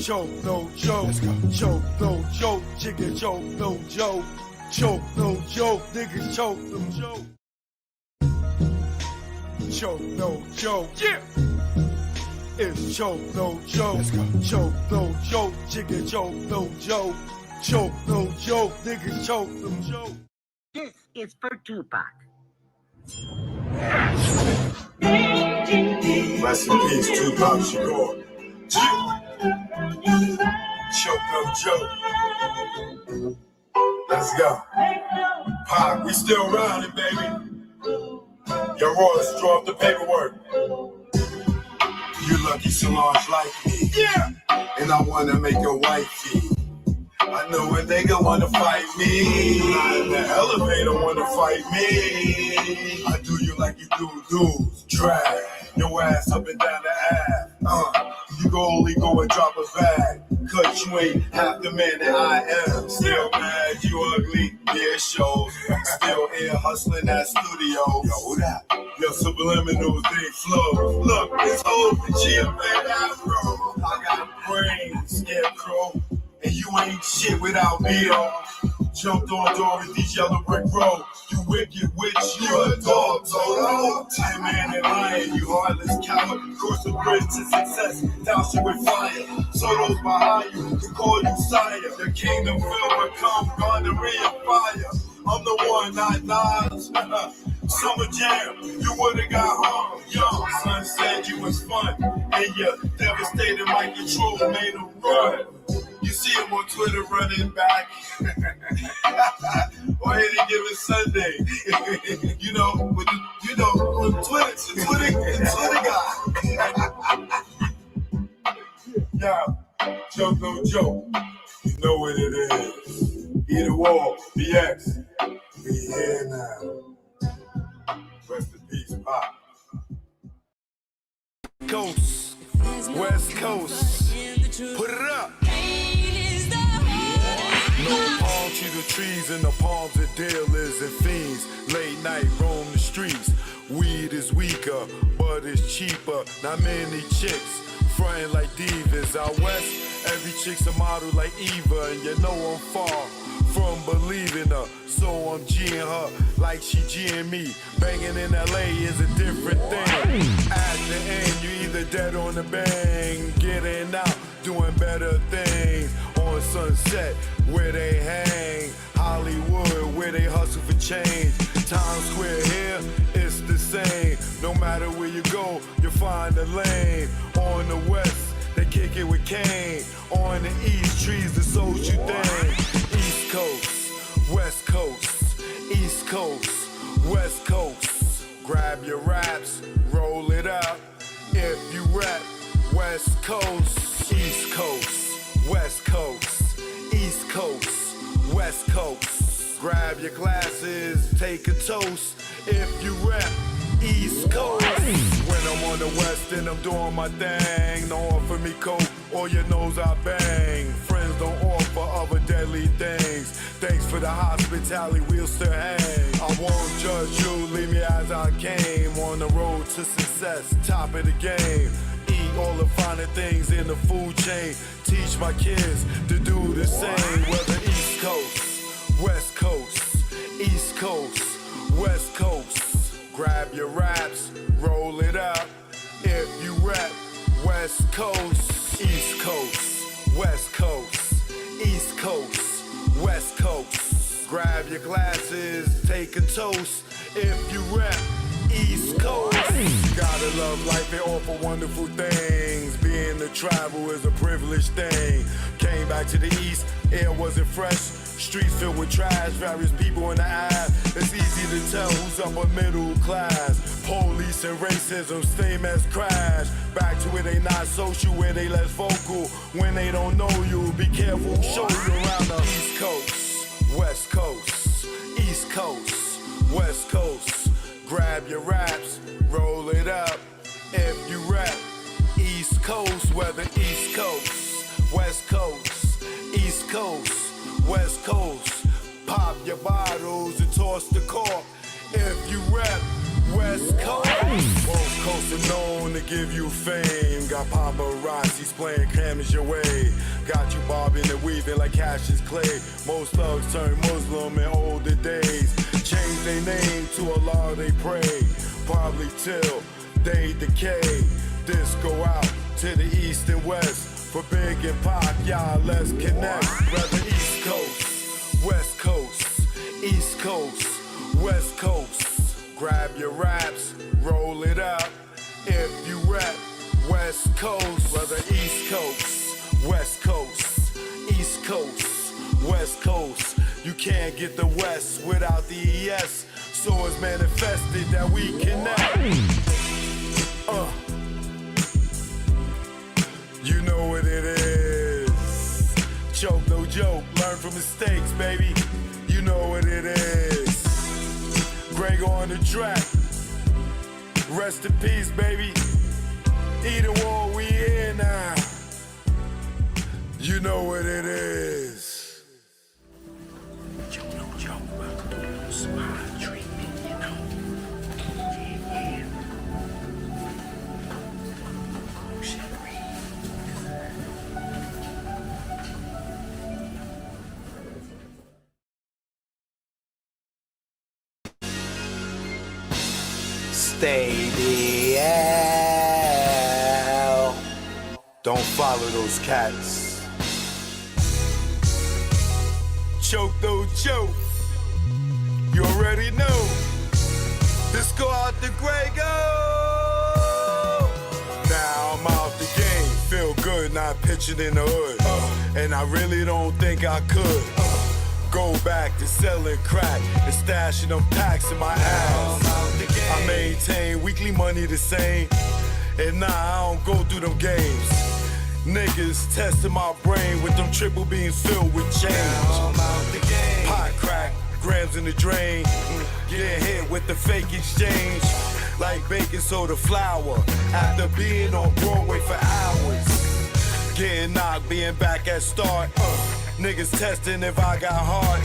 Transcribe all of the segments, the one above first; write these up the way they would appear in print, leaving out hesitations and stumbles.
Joe, no Joe. Let's go. Joe, no Joe. Chicken Joe, no Joe. Joe, no Joe. Niggas Joe, no Joe. Joe, no Joe. Yeah. It's Joe, no Joe. Let's go. Joe, no Joe. Chicken Joe, no Joe. Joe, no Joe. Niggas Joe, no Joe. This is for Tupac. Rest in peace, Tupac Shakur. Choke no joke. Let's go. Pac, we still rounding, baby. Your Royce, draw up the paperwork. You lucky Solange like me. Yeah. And I wanna make your wifey. I know a nigga wanna fight me. The elevator wanna fight me. I do you like you do dudes. Drag your ass up and down the ass. You go only go and drop a bag. Cause you ain't half the man that I am. Still mad, you ugly, yeah, shows. Still here hustling that studio. Yo, that? Your subliminal thing flow. Look, this whole G-Man afro. I got brains, scarecrow. And you ain't shit without me, though. Jumped on Dorothy's yellow brick road. You wicked witch, you a dog, Toto. Tin man and lion, you heartless coward. Cross the bridge to success, douse you with fire. So those behind you can call you sire. The kingdom will become gonorrhea fire. I'm the one, not Nas. Summer jam, you would've got home. Young son said you was fun. And you devastated Mike and True made a run. You see him on Twitter running back. Or any given Sunday. you know, on Twitter, Twitter guy. Yeah, joke no joke. You know what it is. Either war, BX. We here now. Rest in peace, Pop. Coast, West Coast. Put it up. No palm tree, the trees in the palms of dealers and fiends. Late night roam the streets. Weed is weaker, but it's cheaper. Not many chicks frontin' like divas. Out west, every chick's a model like Eva, and you know I'm far from believing her. So I'm G'ing her like she G'ing me. Banging in LA is a different thing. At the end, you either dead on the bang, getting out, doing better things. On Sunset, where they hang. Hollywood, where they hustle for change. Times Square here, it's the same. No matter where you go, you'll find a lane. On the west, they kick it with Kane. On the east, trees the social thing. East Coast, West Coast, East Coast, West Coast. Grab your raps, roll it up. If you rap, West Coast, East Coast, West Coast, East Coast, West Coast. Grab your glasses, take a toast. If you rap, East Coast. When I'm on the west and I'm doing my thing, don't offer me coke or your nose I bang. Friends don't offer other deadly things. Thanks for the hospitality, we'll still hang. I won't judge you, leave me as I came. On the road to success, top of the game. Eat all the finer things in the food chain. Teach my kids to do the same. Whether East Coast, West Coast, East Coast, West Coast. Grab your raps, roll it up. If you rap, West Coast, East Coast, West Coast, East Coast, West Coast. Grab your glasses, take a toast. If you rap, East Coast. Gotta love life and offer wonderful things. Being to travel is a privileged thing. Came back to the east, air wasn't fresh. Streets filled with trash, various people in the eye. It's easy to tell who's upper middle class. Police and racism, same as crash. Back to where they not social, where they less vocal. When they don't know you, be careful, show you around the East Coast, West Coast, East Coast, West Coast. Grab your raps, roll it up. If you rap, East Coast, whether East Coast, West Coast, East Coast, West Coast. Pop your bottles and toss the cork. If you rap, West Coast, West Coast are known to give you fame. Got paparazzis playing cameras your way. Got you bobbing and weaving like Cassius Clay. Most thugs turn Muslim in older days. Change their name to Allah they pray. Probably till they decay. This go out to the east and west. For Big and Pac, y'all let's connect. Rather East Coast, West Coast, East Coast, West Coast. Grab your raps, roll it up. If you rap West Coast, whether East Coast, West Coast, East Coast, West Coast. You can't get the West without the ES. So it's manifested that we connect. You know what it is. Choke, no joke. Learn from mistakes, baby. You know what it is. Greg on the track. Rest in peace, baby. Either war, we here now. You know what it is. Joe, no joke. About to do a little smile treatment, you know. Yeah. Oh, shit, Stay the hell. Don't follow those cats. Choke, no joke. You already know. This go out to Grego. Now I'm out the game. Feel good not pitching in the hood. And I really don't think I could. Go back to selling crack and stashing them packs in my ass. I maintain weekly money the same. And nah, I don't go through them games. Niggas testing my brain with them triple beams filled with change. Pot crack, grams in the drain. Get hit with the fake exchange. Like baking soda flour. After being on Broadway for hours. Getting knocked, being back at start. Niggas testing if I got heart.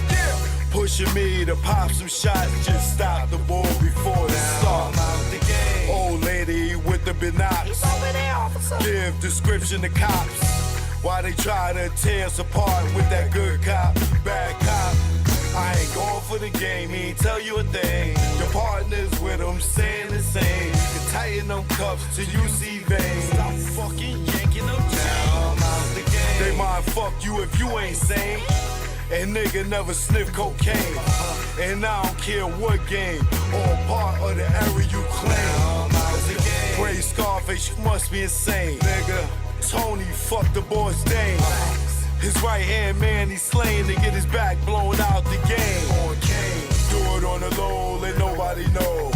Pushing me to pop some shots. Just stop the ball before the start. Old lady with the binocs. Give description to cops. Why they try to tear us apart with that good cop, bad cop. I ain't going for the game, he ain't tell you a thing. Your partners with them saying the same. You can tighten them cuffs till you see veins. Stop fucking yanking them down. They might fuck you if you ain't sane. And nigga never sniff cocaine. And I don't care what game or part of the area you claim. Gray Scarface, you must be insane. Nigga, Tony fucked the boy's dame. His right hand man, he's slain to get his back blown out the game. Do it on the low, let nobody know.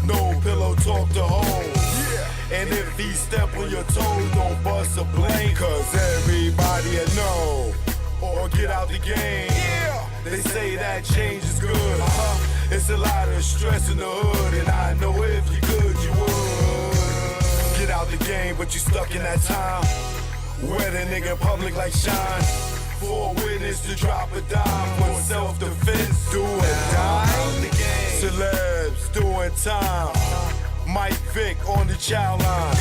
No pillow talk to home. And if he step on your toes, don't bust a blame. Cause everybody will know. Or get out the game. They say that change is good. It's a lot of stress in the hood. And I know if you could, you would. Get out the game, but you stuck in that time. Where the nigga in public like Shine. For a witness to drop a dime. For self-defense, do or die. Celebs doing time. Mike Vick on the child line.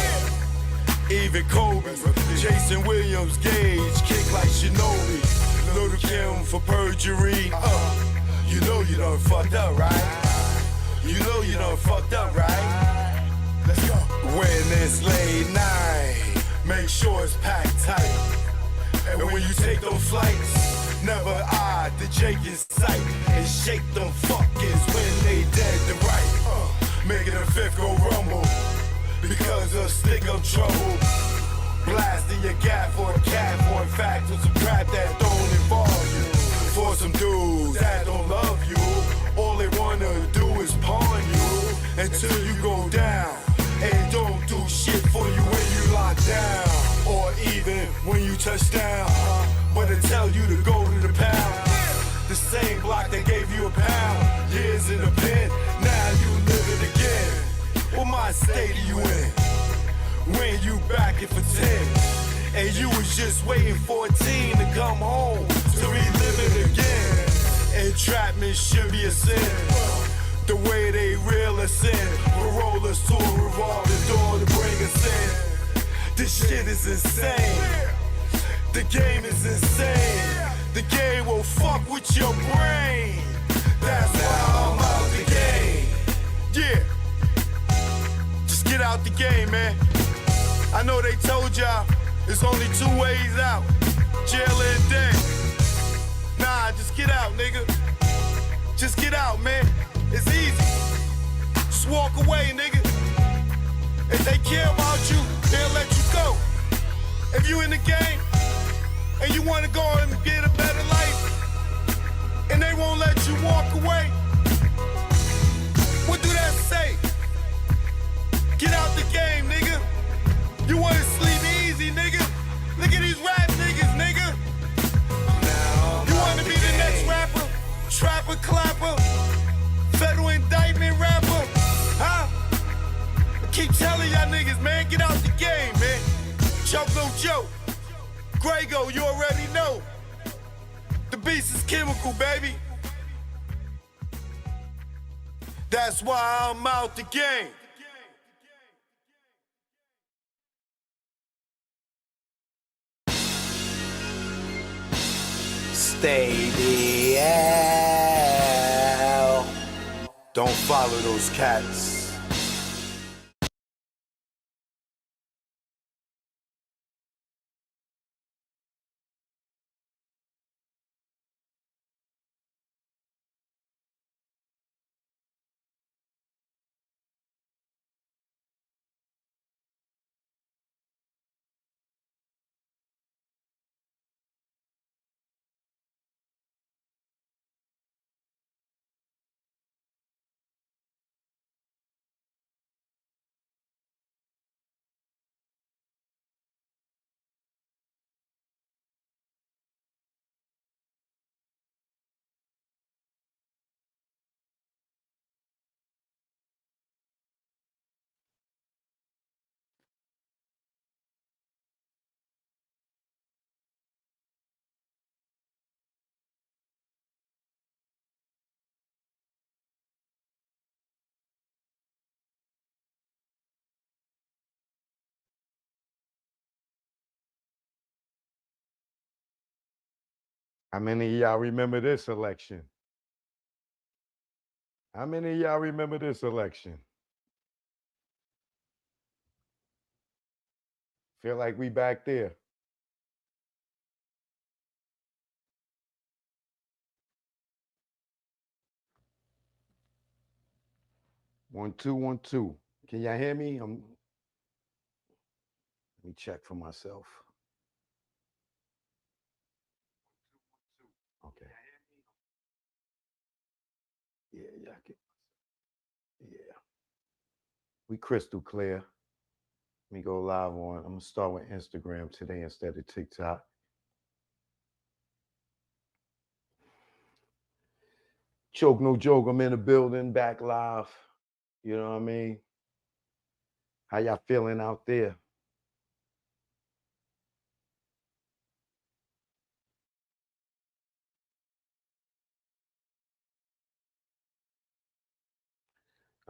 Even Kobe, Jason Williams, Gage, kick like Shinobi. Little Kim for perjury. You know you done fucked up, right? You know you done fucked up, right? Let's go. When it's late night, make sure it's packed tight. And when you take those flights, never eye the Jake in sight. And shake them fuckers when they dead to right. Making the fifth go rumble. Because of stick of trouble. Blasting your gap for a cat. For in fact, for some crap that don't involve you. For some dudes that don't love you. All they wanna do is pawn you. Until you go down. And don't do shit for you when you lock down. Or even when you touch down. But to tell you to go to the pound. The same block that gave you a pound. Years in the pen, now you live it again. What mind state are you in? When you back it for 10. And you was just waiting for a teen to come home to relive it again. Entrapment should be a sin. The way they reel us in, roll us to a revolving door to bring us in. This shit is insane. The game is insane. The game will fuck with your brain. That's why I'm out the game. Yeah. Just get out the game, man. I know they told y'all there's only 2 ways out. Jail and death. Nah, just get out, nigga. Just get out, man. It's easy. Just walk away, nigga. If they care about you, they'll let you go. If you in the game and you want to go and get a better life and they won't let you walk away, what do that say? Get out the game, nigga. You want to sleep easy, nigga. Look at these rap niggas, nigga. You want to be the next rapper, trapper, clapper, federal indictment rapper, huh? I keep telling y'all niggas, man, get out the game, man. Joke no joke. Grego, you already know. The beast is chemical, baby. That's why I'm out the game. Stay the hell. Don't follow those cats. How many of y'all remember this election? How many of y'all remember this election? Feel like we back there. One, two, 1, 2. Can y'all hear me? Let me check for myself. Okay. Yeah, yeah, yeah. We crystal clear. Let me go live on. I'm gonna start with Instagram today instead of TikTok. Choke no joke. I'm in the building, back live. You know what I mean? How y'all feeling out there?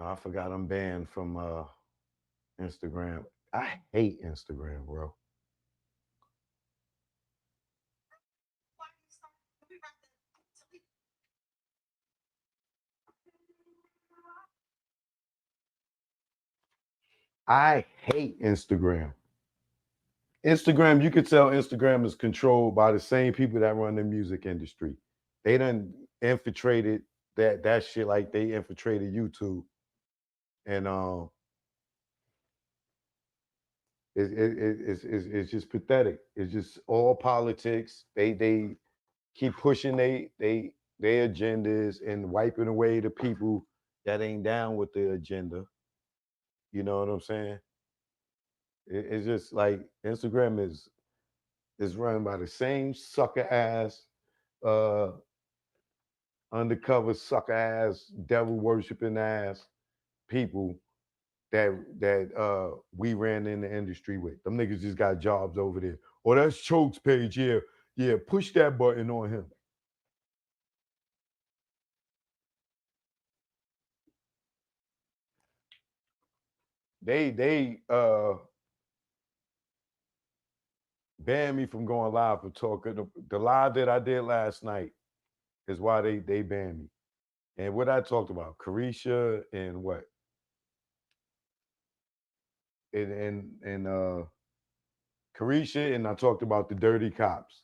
Oh, I forgot I'm banned from Instagram. I hate Instagram, bro. I hate Instagram. Instagram, you could tell Instagram is controlled by the same people that run the music industry. They done infiltrated that shit like they infiltrated YouTube, and it's just pathetic. It's just all politics. They keep pushing they agendas and wiping away the people that ain't down with the agenda. You know what I'm saying? It's just like Instagram is run by the same sucker ass, uh, undercover sucker ass, devil worshiping ass people that we ran in the industry with. Them niggas just got jobs over there. Oh, that's Choke's page. Yeah, yeah. Push that button on him. they banned me from going live for talking. The live that I did last night is why they banned me. And what I talked about, Carisha and what? And Carisha, and I talked about the dirty cops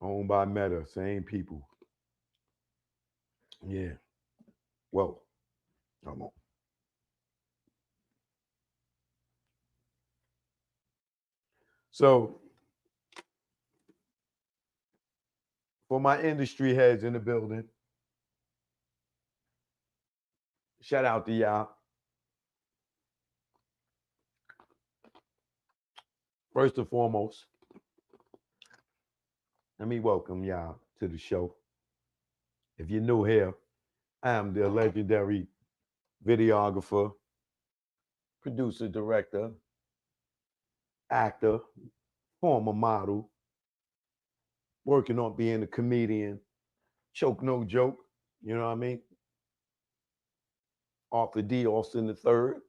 owned by Meta, same people. Yeah. Whoa. Come on. So for my industry heads in the building, shout out to y'all. First and foremost, let me welcome y'all to the show. If you're new here, I am the legendary videographer, producer, director, actor, former model, working on being a comedian, choke no joke, you know what I mean? Arthur D. Austin the third,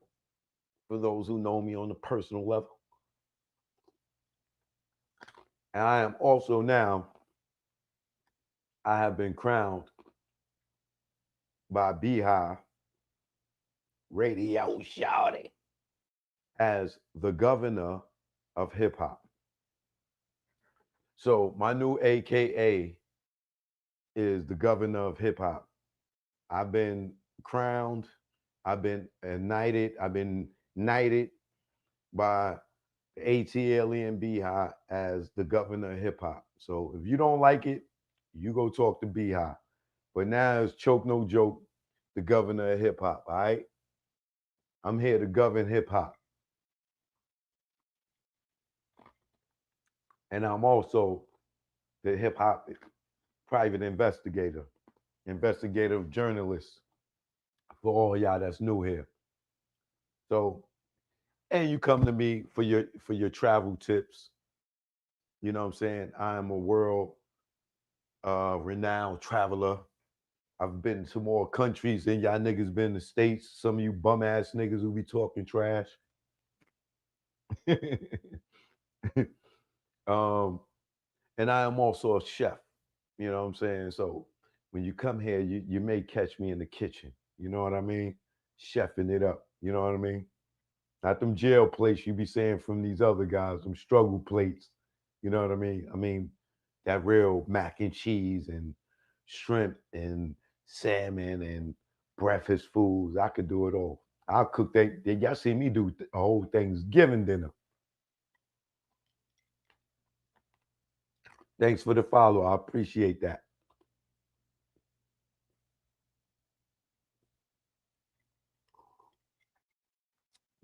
for those who know me on a personal level. And I am also now, I have been crowned by Beehive Radio Shouty as the governor of hip hop. So my new AKA is the governor of hip hop. I've been crowned, I've been knighted by the ATLE Beehive as the governor of hip hop. So if you don't like it, you go talk to Beehive. But now it's choke no joke, the governor of hip hop. All right, I'm here to govern hip hop, and I'm also the hip hop private investigator, investigative journalist for all y'all that's new here. So, and you come to me for your travel tips. You know what I'm saying? I am a world renowned traveler. I've been to more countries than y'all niggas been in the States. Some of you bum ass niggas who be talking trash. um, and I am also a chef. You know what I'm saying? So when you come here, you may catch me in the kitchen. You know what I mean? Chefing it up. You know what I mean? Not them jail plates you be saying from these other guys, them struggle plates. You know what I mean? I mean that real mac and cheese and shrimp and salmon and breakfast foods. I could do it all. I'll cook that. Y'all see me do a whole Thanksgiving dinner. Thanks for the follow. I appreciate that.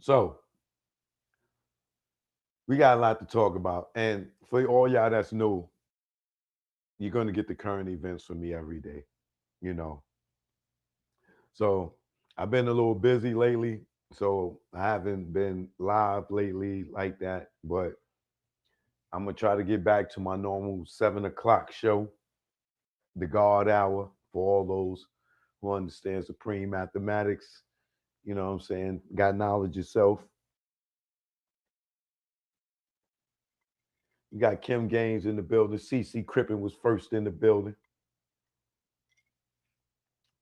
So we got a lot to talk about. And for all y'all that's new, you're going to get the current events from me every day, you know. So I've been a little busy lately. So I haven't been live lately like that. But I'm going to try to get back to my normal 7 o'clock show, the guard hour, for all those who understand supreme mathematics. You know what I'm saying? Got knowledge yourself. You got Kim Gaines in the building. CC Crippen was first in the building.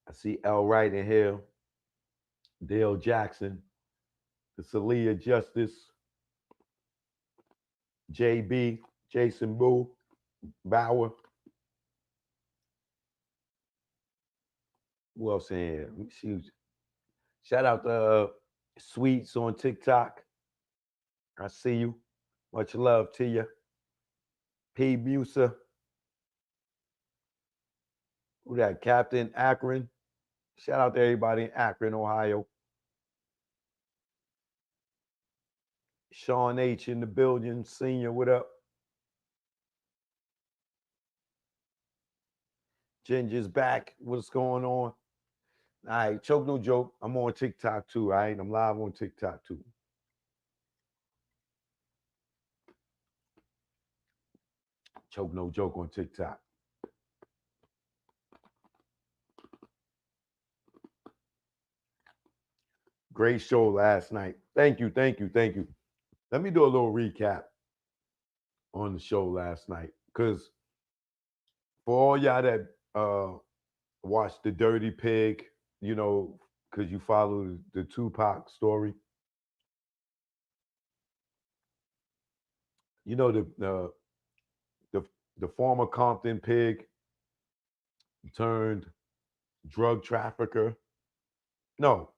I see L. Wright in here. Dale Jackson, the Celia Justice, JB, Jason Boo, Bauer. Who else in here? Let me see. Shout out to Sweets on TikTok. I see you. Much love to you. P. Musa. Who that? Captain Akron. Shout out to everybody in Akron, Ohio. Sean H in the building. Senior, what up? Ginger's back. What's going on? All right, choke no joke. I'm on TikTok too, all right? I'm live on TikTok too. Choke no joke on TikTok. Great show last night. Thank you, thank you, thank you. Let me do a little recap on the show last night. Because for all y'all that watched The Dirty Pig, you know, because you follow the Tupac story, you know, the, the former Compton pig turned drug trafficker. No,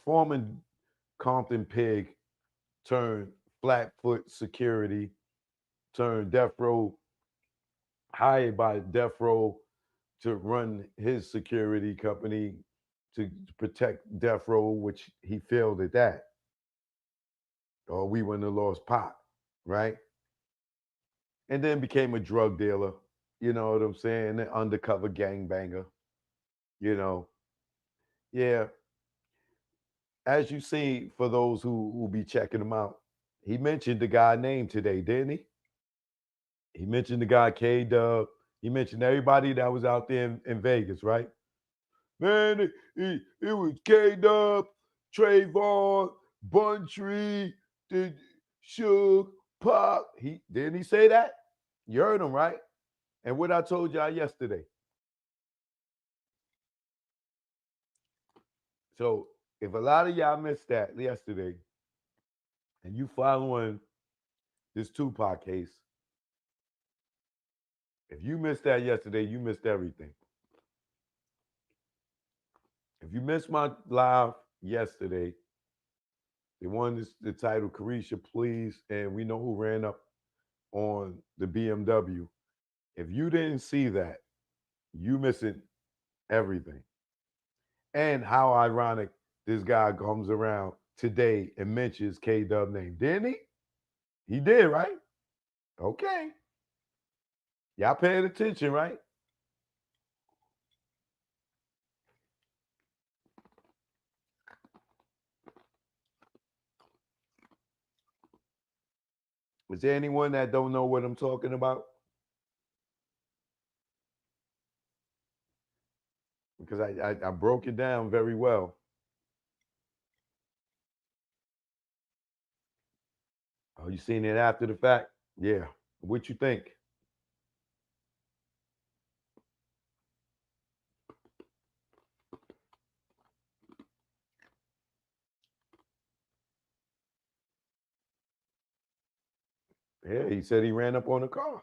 former Compton pig turned Flatfoot security, turned death row, hired by death row to run his security company to protect death row, which he failed at that. Or we wouldn't have lost Pop, right? And then became a drug dealer. You know what I'm saying? An undercover gangbanger. You know, yeah. As you see, for those who will be checking him out, he mentioned the guy name today, didn't he? He mentioned the guy K Dub. He mentioned everybody that was out there in Vegas, right? Man, it was K Dub, Trayvon, Bun Tree, the Suge, Pop. He didn't he say that? You heard him, right? And what I told y'all yesterday. So if a lot of y'all missed that yesterday, and you following this Tupac case, if you missed that yesterday, you missed everything. If you missed my live yesterday, they won the title, Carisha, please, and we know who ran up on the BMW. If you didn't see that, you missing everything. And how ironic this guy comes around today and mentions K Dub name. Didn't he? He did, right? Okay. Y'all paying attention, right? Is there anyone that don't know what I'm talking about? Because I broke it down very well. Oh, you seen it after the fact? Yeah. What you think? Yeah, he said he ran up on the car.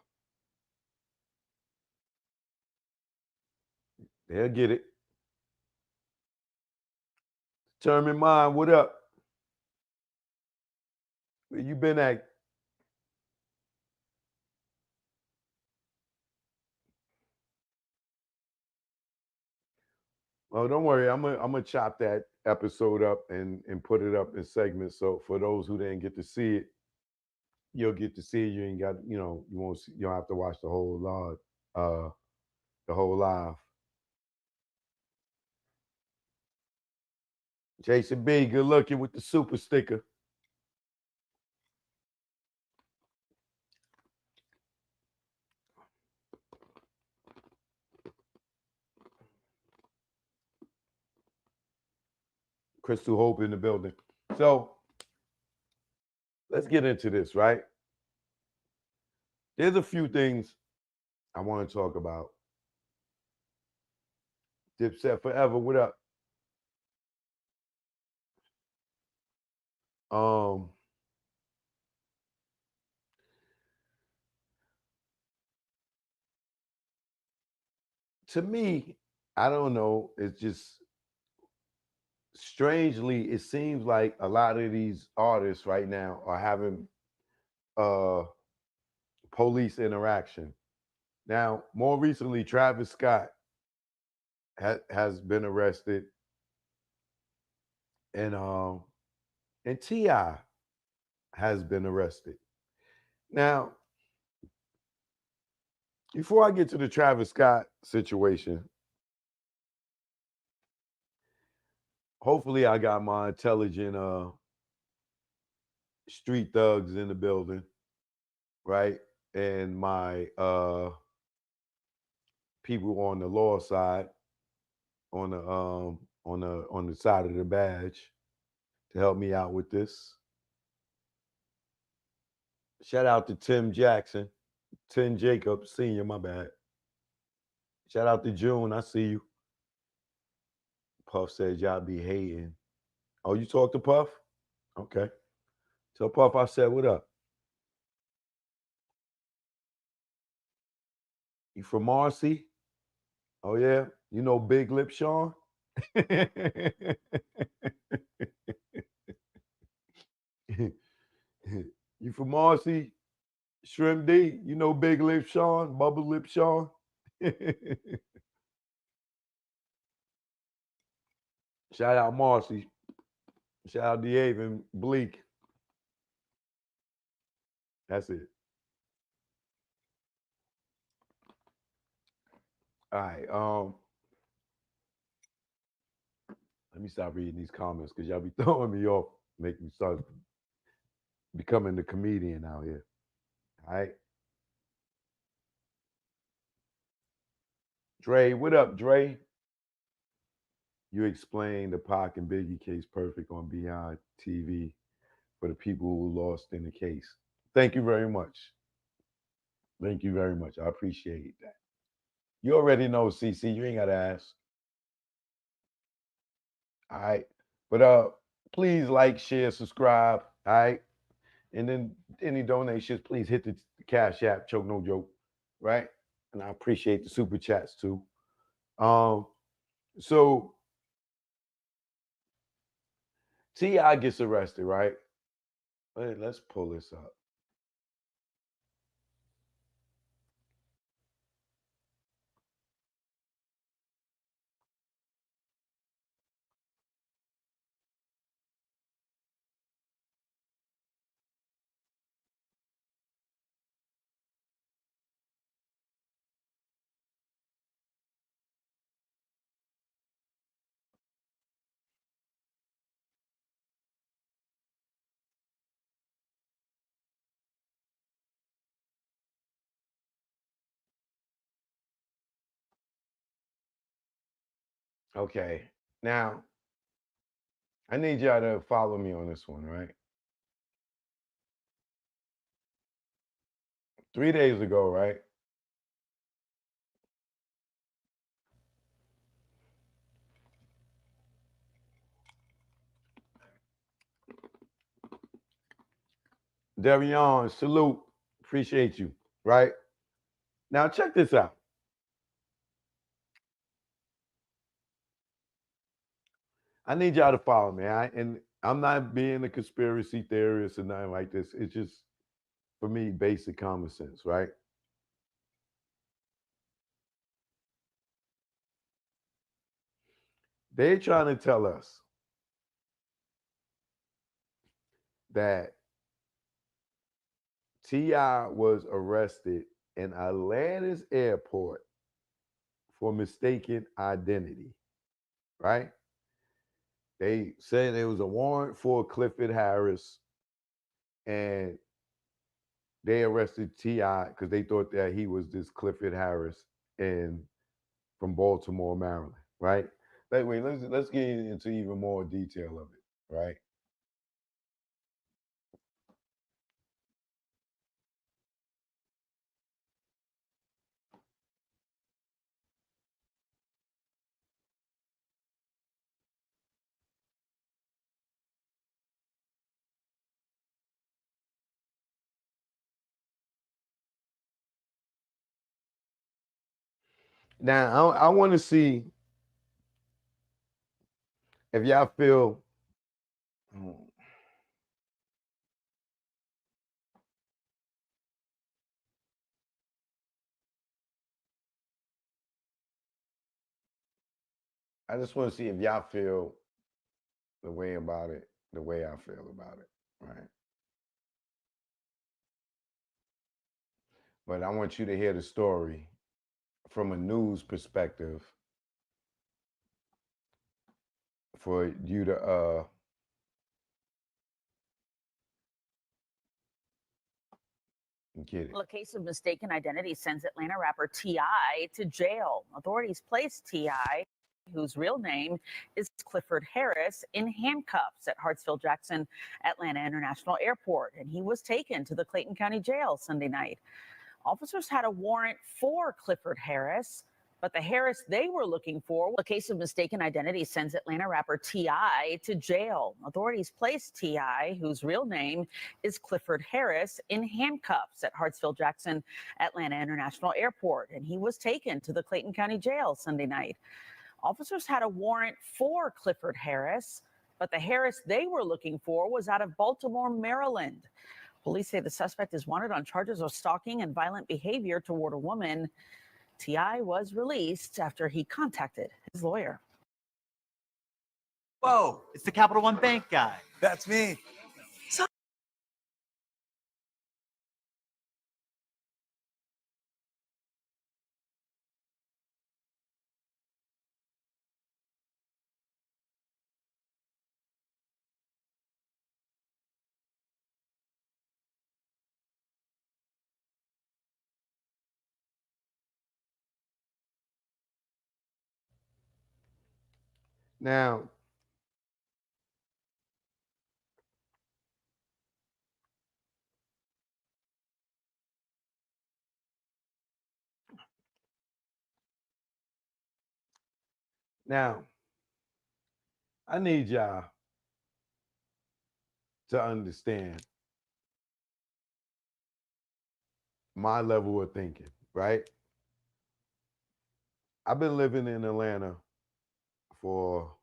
They'll get it. Determined mind, what up? Where you been at? Oh, don't worry. I'm gonna chop that episode up and put it up in segments. So for those who didn't get to see it, you'll get to see it. You ain't got, you won't see, you don't have to watch the whole live. Jason B, good looking with the super sticker. Crystal Hope in the building. So let's get into this, right? There's a few things I want to talk about. Dipset Forever, what up? Um, to me, I don't know. It's just strangely, it seems like a lot of these artists right now are having uh police interaction. Now, more recently, Travis Scott has been arrested, and Ti has been arrested. Now, before I get to the Travis Scott situation, hopefully I got my intelligent street thugs in the building, right? And my people on the law side, on the side of the badge. to help me out with this. Shout out to Tim Jackson, Tim Jacobs Sr., my bad. Shout out to June, I see you. Puff says y'all be hating. Oh, you talked to Puff? Okay. Tell Puff I said what up. You from Marcy? Oh yeah? You know Big Lip Sean? You from Marcy? Shrimp D? You know Big Lip Sean? Bubble Lip Sean? Shout out Marcy. Shout out DeAven Bleak. That's it. All right. Let me stop reading these comments because y'all be throwing me off, make me start becoming the comedian out here. All right. Dre, what up, Dre? You explained the Pac and Biggie case perfect on Beyond TV for the people who lost in the case. Thank you very much. Thank you very much. I appreciate that. You already know, CC. You ain't got to ask. All right. But please like, share, subscribe. All right. And then any donations, please hit the Cash App, Choke No Joke. Right. And I appreciate the super chats too. So T.I. gets arrested, right? Let's pull this up. Okay. Now, I need y'all to follow me on this one, right? 3 days ago, right? Devion, salute. Appreciate you, right? Now, check this out. I need y'all to follow me. And I'm not being a conspiracy theorist or nothing like this. It's just, for me, basic common sense, right? They're trying to tell us that T.I. was arrested in Atlanta's airport for mistaken identity, right? They said there was a warrant for Clifford Harris, and they arrested T.I. because they thought that he was this Clifford Harris and from Baltimore, Maryland, right? Wait, let's get into even more detail of it, right? Now I want to see if y'all feel. I just want to see if y'all feel the way about it, the way I feel about it, right? But I want you to hear the story from a news perspective for you to get it. A case of mistaken identity sends Atlanta rapper T.I. to jail. Authorities placed T.I. whose real name is Clifford Harris, in handcuffs at Hartsfield Jackson Atlanta International Airport, and he was taken to the Clayton County Jail Sunday night. Officers had a warrant for Clifford Harris, but the Harris they were looking for, a case of mistaken identity, sends Atlanta rapper T.I. to jail. Authorities placed T.I., whose real name is Clifford Harris, in handcuffs at Hartsfield Jackson Atlanta International Airport, and he was taken to the Clayton County Jail Sunday night. Officers had a warrant for Clifford Harris, but the Harris they were looking for was out of Baltimore, Maryland. Police say the suspect is wanted on charges of stalking and violent behavior toward a woman. T.I. was released after he contacted his lawyer. Whoa, it's the Capital One Bank guy. That's me. Now, now, I need y'all to understand my level of thinking, right? I've been living in Atlanta for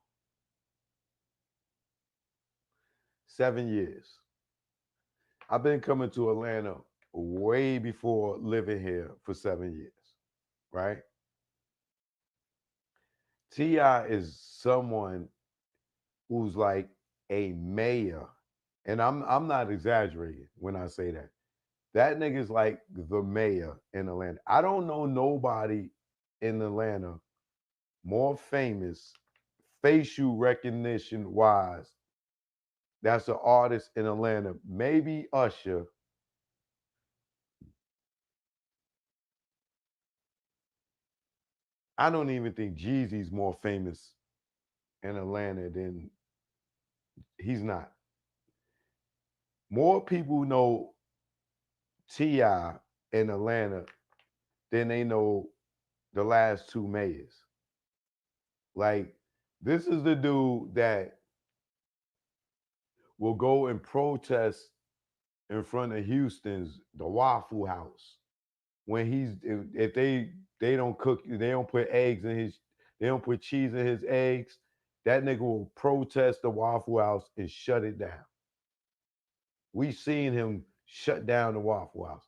7 years. I've been coming to Atlanta way before living here for 7 years, right? T.I. is someone who's like a mayor, and I'm not exaggerating when I say that. That nigga's like the mayor in Atlanta. I don't know nobody in Atlanta more famous, facial recognition wise, that's an artist in Atlanta. Maybe Usher. I don't even think Jeezy's more famous in Atlanta than he's not. More people know T.I. in Atlanta than they know the last two mayors. Like, this is the dude that will go and protest in front of Houston's the Waffle House when he's if they don't cook, they don't put eggs in his, they don't put cheese in his eggs. That nigga will protest the Waffle House and shut it down. We seen him shut down the Waffle House.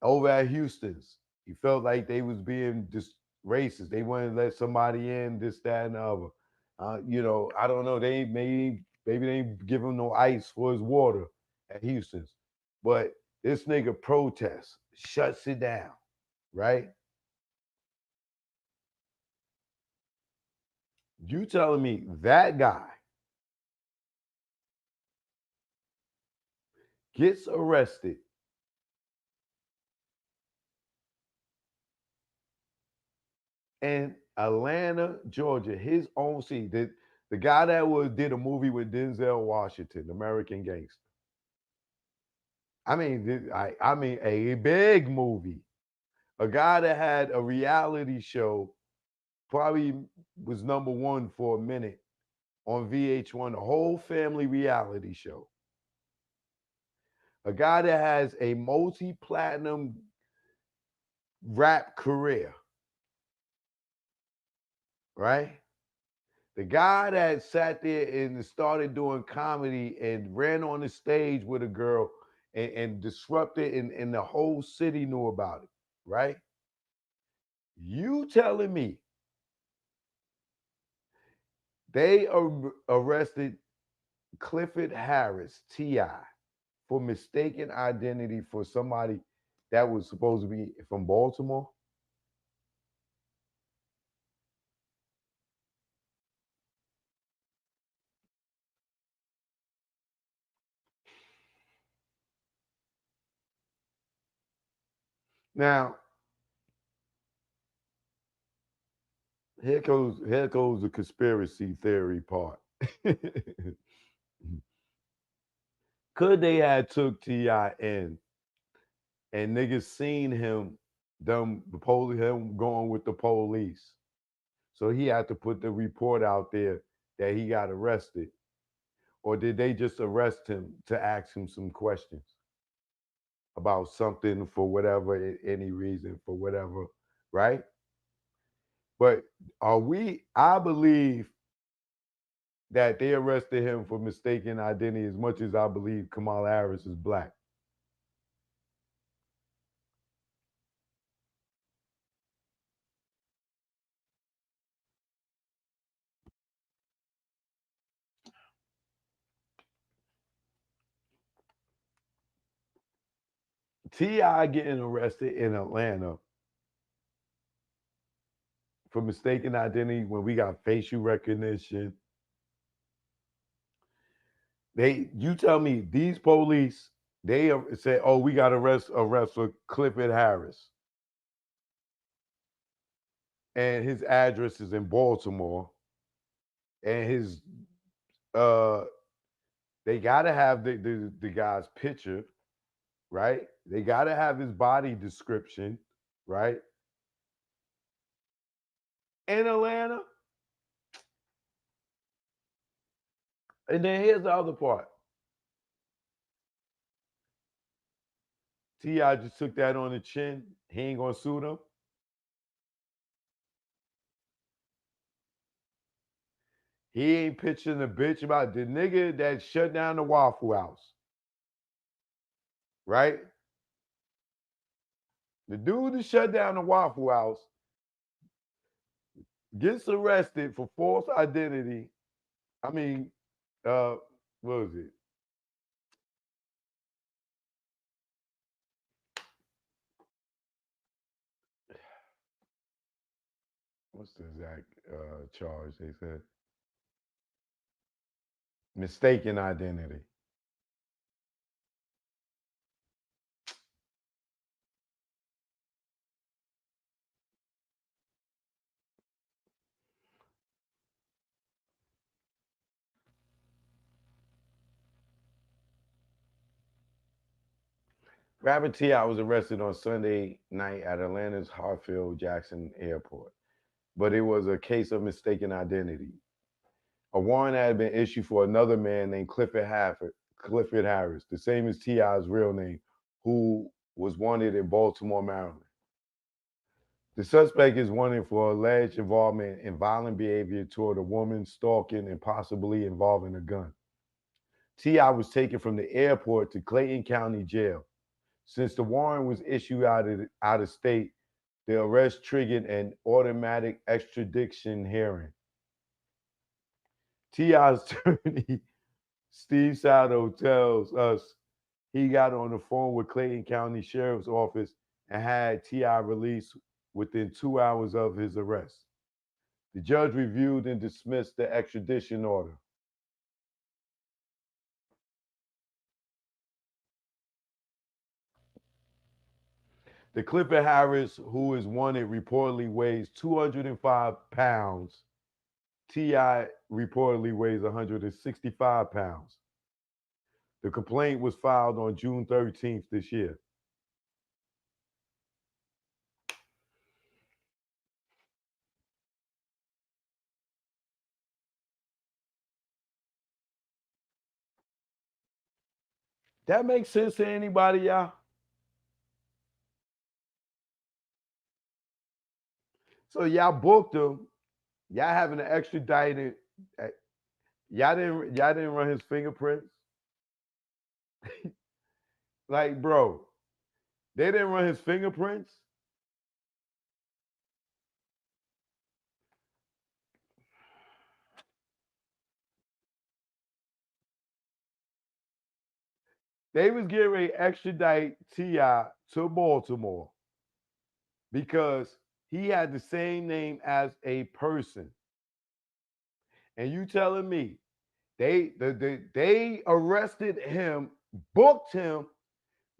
Over at Houston's, he felt like they was being just racist. They wanted to let somebody in, this, that, and the other. I don't know. They maybe they ain't give him no ice for his water at Houston's, but this nigga protests, shuts it down, right? You telling me that guy gets arrested in Atlanta, Georgia, his own city. The guy that did a movie with Denzel Washington, American Gangster. I mean a big movie. A guy that had a reality show, probably was number one for a minute on VH1, a whole family reality show. A guy that has a multi-platinum rap career, right? The guy that sat there and started doing comedy and ran on the stage with a girl and disrupted, and the whole city knew about it, right? You telling me they arrested Clifford Harris, T.I., for mistaken identity for somebody that was supposed to be from Baltimore? Now, Here goes the conspiracy theory part. Could they have took T.I. in and niggas seen him him going with the police? So he had to put the report out there that he got arrested. Or did they just arrest him to ask him some questions about something for whatever, any reason, for whatever, right? But I believe that they arrested him for mistaken identity as much as I believe Kamala Harris is black. T.I. getting arrested in Atlanta for mistaken identity when we got facial recognition. You tell me these police, they say, oh, we got arrest for Clifford Harris. And his address is in Baltimore. And his they gotta have the guy's picture, right? They gotta have his body description, right? In Atlanta. And then here's the other part. T.I. just took that on the chin. He ain't gonna sue them. He ain't pitching a bitch about the nigga that shut down the Waffle House. Right? The dude that shut down the Waffle House gets arrested for false identity. I mean, what was it? What's the exact charge they said? Mistaken identity. Rapper T.I. was arrested on Sunday night at Atlanta's Hartsfield-Jackson Airport, but it was a case of mistaken identity. A warrant had been issued for another man named Clifford Harris, the same as T.I.'s real name, who was wanted in Baltimore, Maryland. The suspect is wanted for alleged involvement in violent behavior toward a woman, stalking, and possibly involving a gun. T.I. was taken from the airport to Clayton County Jail. Since the warrant was issued out of state, the arrest triggered an automatic extradition hearing. T.I.'s attorney, Steve Sato, tells us he got on the phone with Clayton County Sheriff's Office and had T.I. released within 2 hours of his arrest. The judge reviewed and dismissed the extradition order. The Clifford Harris, who is wanted, reportedly weighs 205 pounds. T.I. reportedly weighs 165 pounds. The complaint was filed on June 13th this year. That makes sense to anybody, y'all? So y'all booked him. Y'all having an extradited. Y'all didn't run his fingerprints. Like, bro, they didn't run his fingerprints. They was getting ready to extradite T.I. to Baltimore because he had the same name as a person. And you telling me they arrested him, booked him,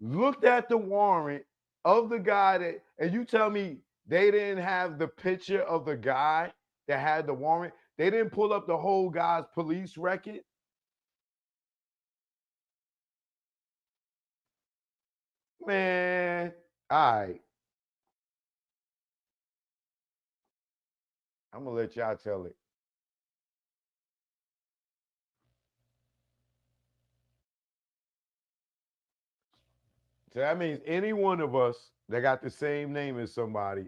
looked at the warrant of the guy and you tell me they didn't have the picture of the guy that had the warrant. They didn't pull up the whole guy's police record. Man, all right. I'm gonna let y'all tell it. So that means any one of us that got the same name as somebody,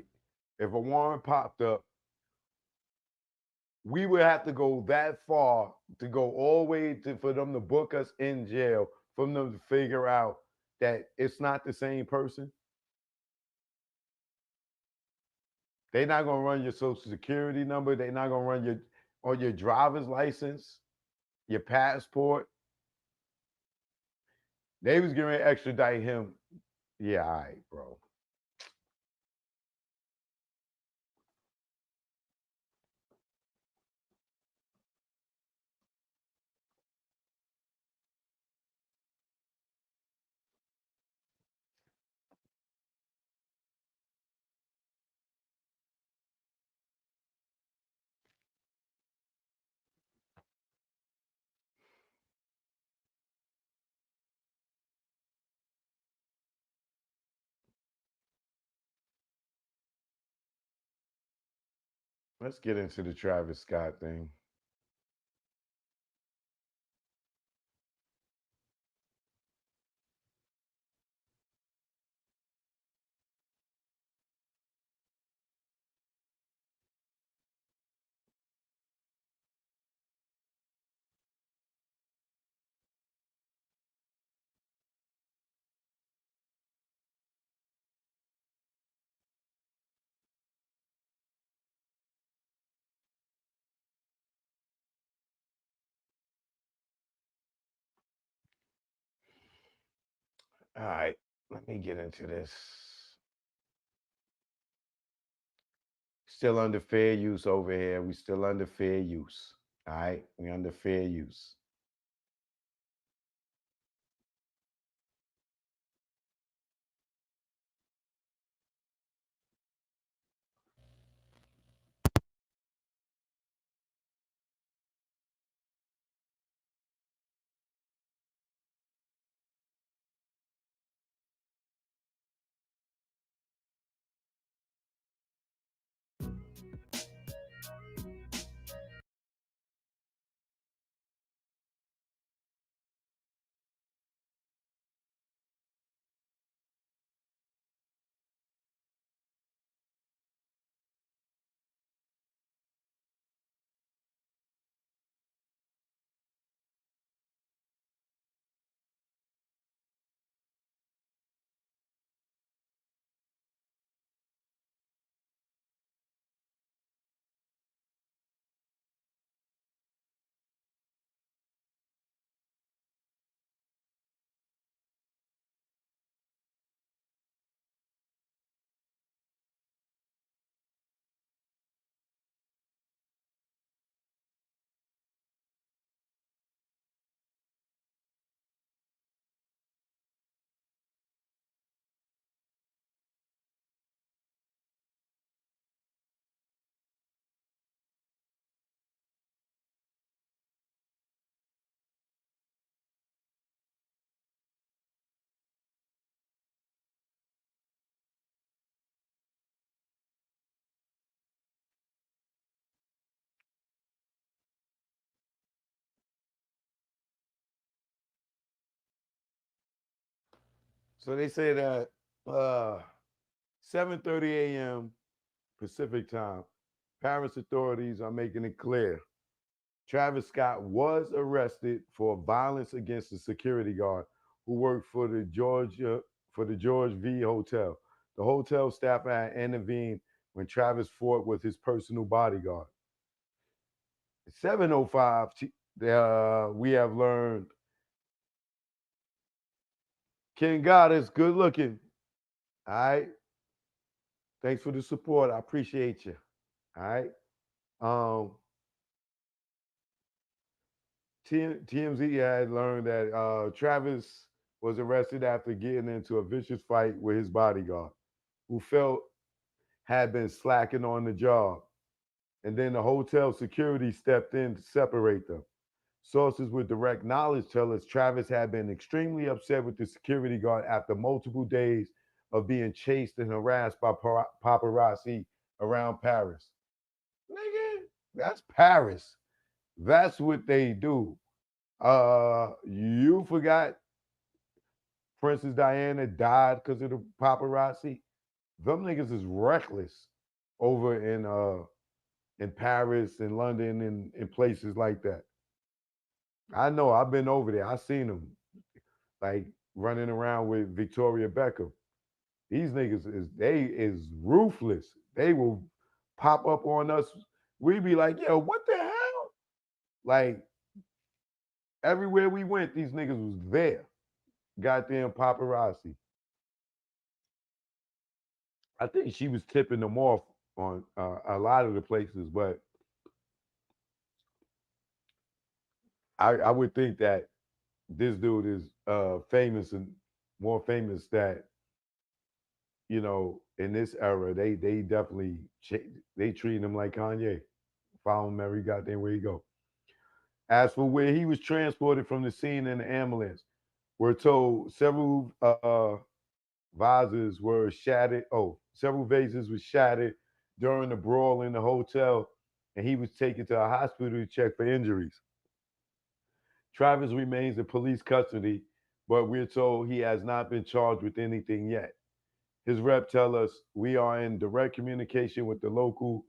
if a warrant popped up, we would have to go that far to go all the way to for them to book us in jail, for them to figure out that it's not the same person. They're not gonna run your social security number. They're not gonna run your driver's license, your passport. They was gonna extradite him. Yeah, all right, bro. Let's get into the Travis Scott thing. All right, let me get into this. Still under fair use over here. We still under fair use. All right, we under fair use. So they say that 7:30 a.m. Pacific time, Paris authorities are making it clear Travis Scott was arrested for violence against a security guard who worked for the George V Hotel. The hotel staff had intervened when Travis fought with his personal bodyguard. At 7:05, we have learned King God is good looking. All right. Thanks for the support. I appreciate you. All right. Um, TMZ had learned that Travis was arrested after getting into a vicious fight with his bodyguard, who felt had been slacking on the job. and then the hotel security stepped in to separate them. Sources with direct knowledge tell us Travis had been extremely upset with the security guard after multiple days of being chased and harassed by paparazzi around Paris. Nigga, that's Paris. That's what they do. You forgot Princess Diana died because of the paparazzi. Them niggas is reckless over in Paris and London and in places like that. I know I've been over there. I seen them like running around with Victoria Beckham. These niggas is ruthless. They will pop up on us. We be like, yo, what the hell? Like everywhere we went, these niggas was there. Goddamn paparazzi. I think she was tipping them off on a lot of the places, but I would think that this dude is famous and more famous that in this era they definitely they treat him like Kanye, follow him every goddamn where he go. As for where he was transported from the scene in the ambulance, we're told several vases were shattered. Oh, several vases were shattered during the brawl in the hotel, and he was taken to a hospital to check for injuries. Travis remains in police custody, but we're told he has not been charged with anything yet. His rep tell us we are in direct communication with the local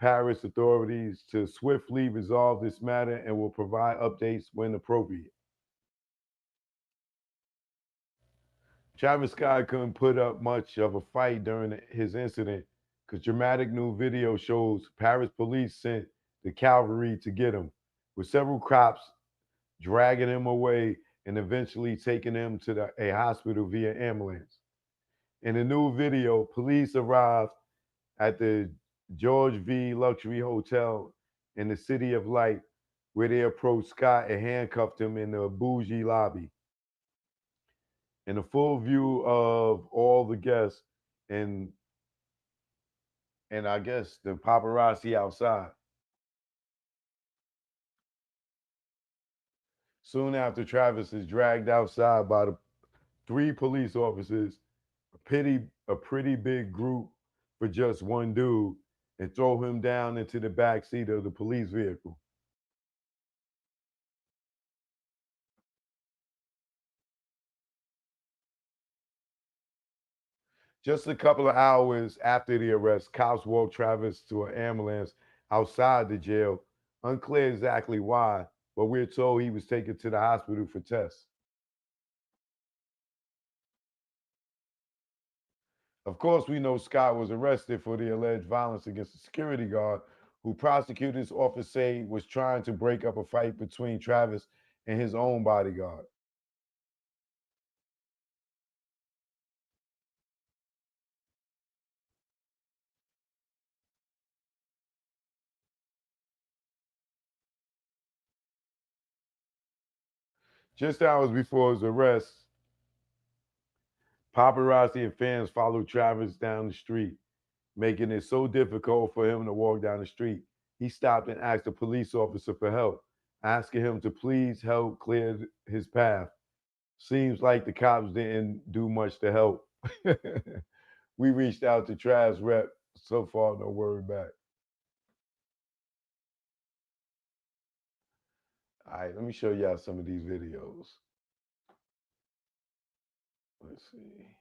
Paris authorities to swiftly resolve this matter and will provide updates when appropriate. Travis Scott couldn't put up much of a fight during his incident because dramatic new video shows Paris police sent the cavalry to get him, with several cops dragging him away and eventually taking him to a hospital via ambulance. In the new video, police arrived at the George V. Luxury Hotel in the City of Light, where they approached Scott and handcuffed him in the bougie lobby. In a full view of all the guests and I guess the paparazzi outside. Soon after, Travis is dragged outside by the three police officers, a pretty big group for just one dude, and throw him down into the back seat of the police vehicle. Just a couple of hours after the arrest, cops walked Travis to an ambulance outside the jail. Unclear exactly why, but we're told he was taken to the hospital for tests. Of course, we know Scott was arrested for the alleged violence against a security guard who prosecutors often say was trying to break up a fight between Travis and his own bodyguard. Just hours before his arrest, paparazzi and fans followed Travis down the street, making it so difficult for him to walk down the street. He stopped and asked a police officer for help, asking him to please help clear his path. Seems like the cops didn't do much to help. We reached out to Trav's rep. So far, no word back. All right, let me show y'all some of these videos. Let's see.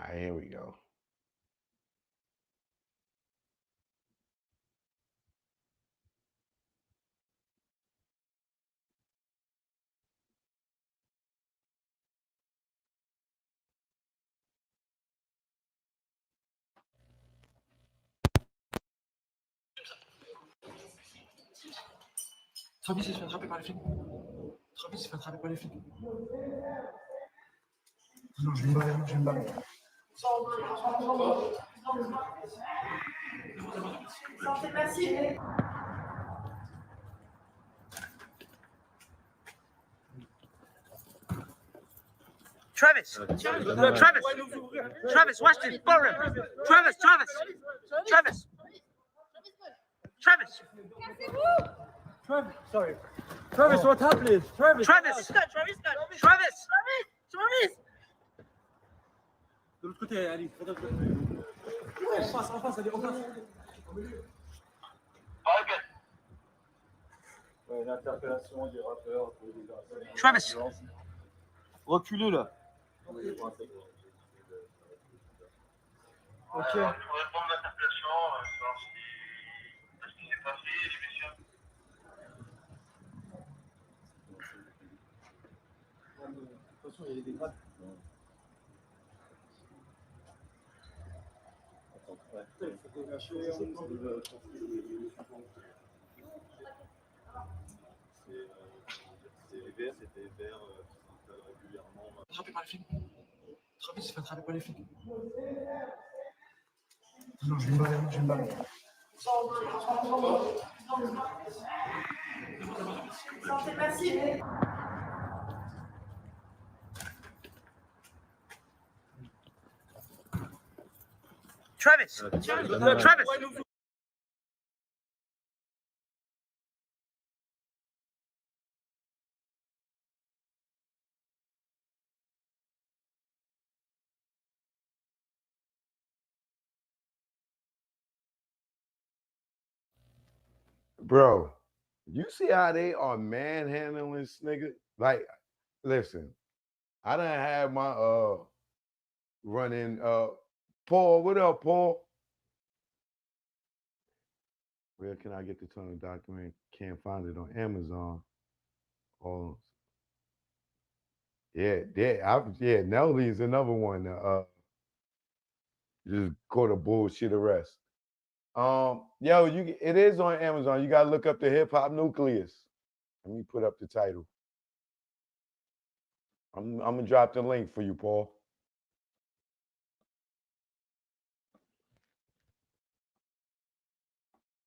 right, here we go. Travis s'est fait attraper par les flics. Travis s'est fait attraper par les flics. Non, je vais me barrer, je vais me barrer. Travis! Travis, watch this. Burn. Travis! Travis! Sorry. Travis, what happened? Travis! Travis! De l'autre côté, Ali. En face, allez, en face. Ouais, l'interpellation des rappeurs. Travis! Reculez là. Ok. Pour répondre à l'interpellation, savoir ce qui s'est passé, les messieurs. Attention, il y a des grades. Il faut qu'on gâche c'est les verts, c'était les verts qui s'installent régulièrement. Attrapé par les flics. Travis s'est fait attraper par les flics. Non, je vais me barrer, je vais me barrer. Travis! Bro, you see how they are manhandling this nigga? Like, listen, I done had my run-in. Paul, what up, Paul? Where can I get the tunnel document? Can't find it on Amazon. Oh, yeah, Nelly's another one. Just go to bullshit arrest. Yo, it is on Amazon. You gotta look up the hip hop nucleus. Let me put up the title. I'm gonna drop the link for you, Paul.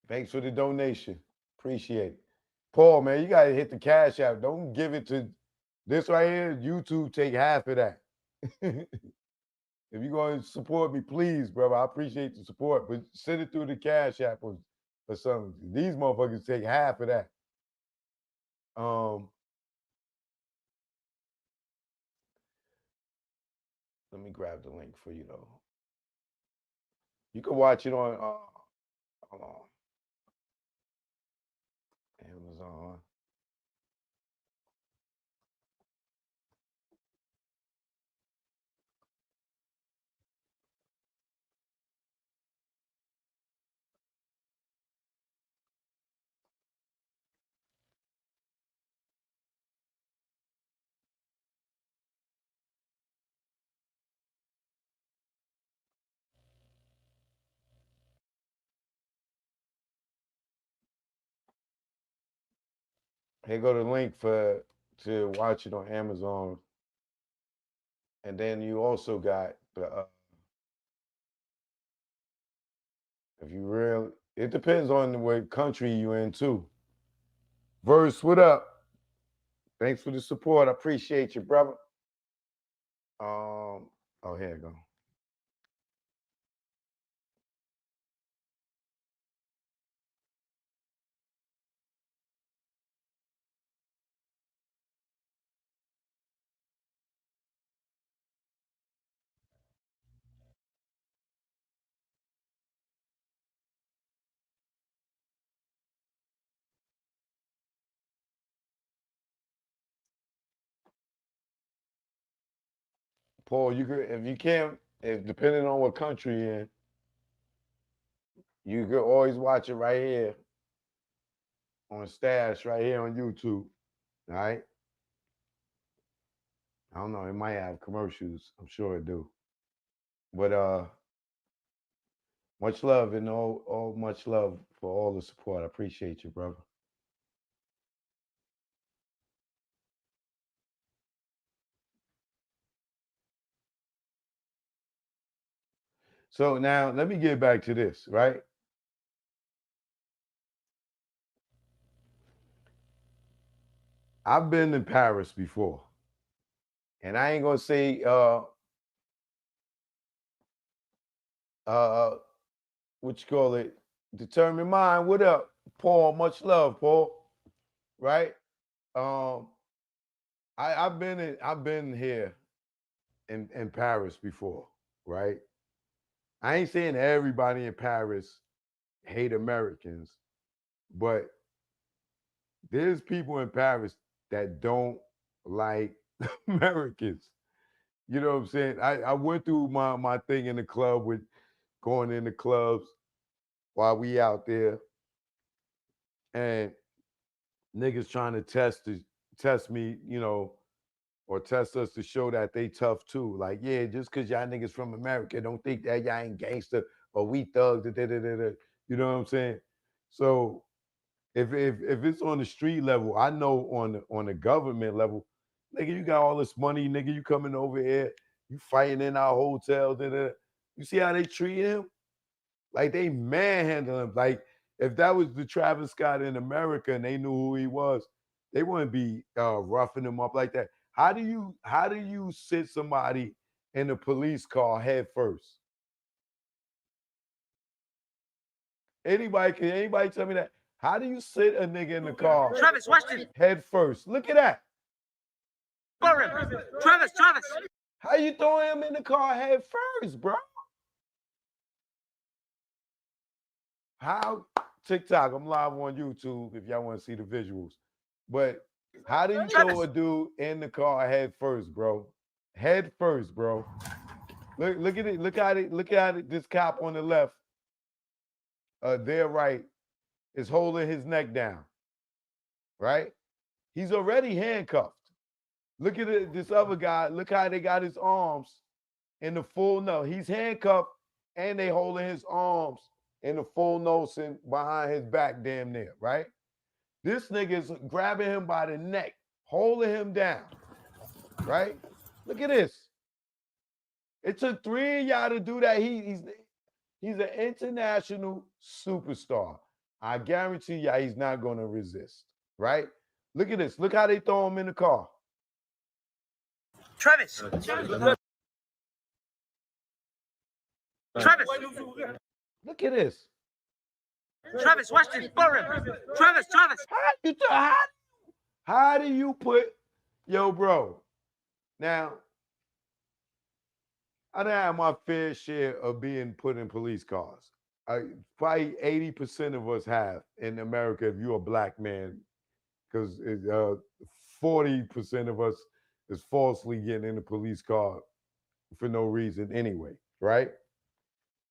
Thanks for the donation. Appreciate it. Paul, man, you gotta hit the cash app. Don't give it to this right here. YouTube take half of that. If you're going to support me, please, brother, I appreciate the support, but send it through the cash app or something. These motherfuckers take half of that. Let me grab the link for you, though. You can watch it on Amazon. Here go the link to watch it on Amazon. And then you also got the if you really, it depends on what country you're in too. Verse, what up? Thanks for the support. I appreciate you, brother. Oh, here you go. Paul, if you can't if depending on what country you're in, you could always watch it right here on Stash, right here on YouTube. All right. I don't know. It might have commercials. I'm sure it do. But much love and all much love for all the support. I appreciate you, brother. So now let me get back to this, right? I've been in Paris before. And I ain't gonna say what you call it, determined mind. What up, Paul? Much love, Paul. Right? I've been here in Paris before, right? I ain't saying everybody in Paris hate Americans, but there's people in Paris that don't like Americans. You know what I'm saying? I went through my thing in the club with going in the clubs while we out there, and niggas trying to test me, or test us to show that they tough too. Like, yeah, just cause y'all niggas from America, don't think that y'all ain't gangster or we thugs. You know what I'm saying? So if it's on the street level, I know on the government level, nigga, you got all this money, nigga, you coming over here, you fighting in our hotel. You see how they treat him? Like they manhandle him. Like if that was the Travis Scott in America and they knew who he was, they wouldn't be roughing him up like that. How do you sit somebody in a police car head first? Anybody tell me that? How do you sit a nigga in the car Travis, watch this. head first? Look at that. Travis. How you throwing him in the car head first, bro? How TikTok? I'm live on YouTube if y'all want to see the visuals. But how do you throw a dude in the car head first, bro? Head first, bro. Look at it. Look at it. This cop on the left, their right, is holding his neck down. Right? He's already handcuffed. Look at it. This other guy. Look how they got his arms in the full no. He's handcuffed and they holding his arms in the full nose and behind his back, damn near, right? This nigga's grabbing him by the neck, holding him down, right? Look at this. It took 3 of y'all to do that. He's an international superstar. I guarantee y'all he's not going to resist, right? Look at this. Look how they throw him in the car. Travis. Look at this. Travis, watch this. Travis. How do you put, yo, bro? Now, I done had my fair share of being put in police cars. Probably 80% of us have in America if you're a black man, because 40% of us is falsely getting in a police car for no reason anyway, right?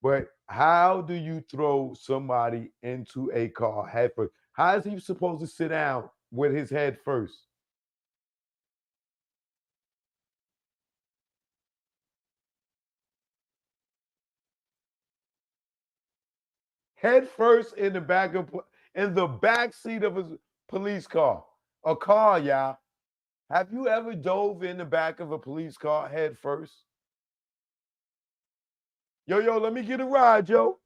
But how do you throw somebody into a car head first? How is he supposed to sit down with his head first? Head first in the back seat of a police car. A car, y'all. Have you ever dove in the back of a police car head first? Yo, let me get a ride, yo.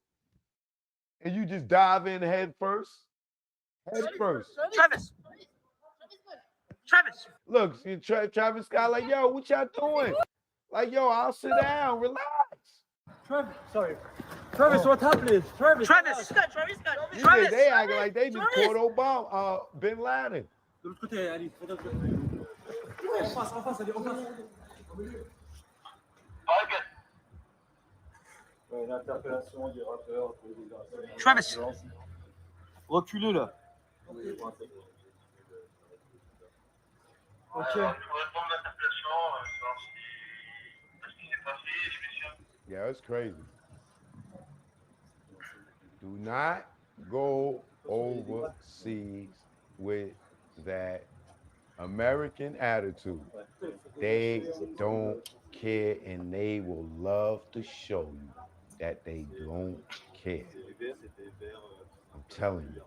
And you just dive in head first? Head first. Travis. Look, see, Travis Scott like, yo, what y'all doing? Like, yo, I'll sit down, relax. Travis, what happened? Travis. They acting like they just caught Obama, Bin Laden. De l'autre côté, allez, en face, allez, en face. L'interpellation du rappeur. Travis. Reculez là. Pour Ok. répondre à l'interpellation, savoir ce qui s'est passé, les blessures. Yeah, it's crazy. Do not go overseas with that American attitude. They don't care and they will love to show you that they don't care. I'm telling you.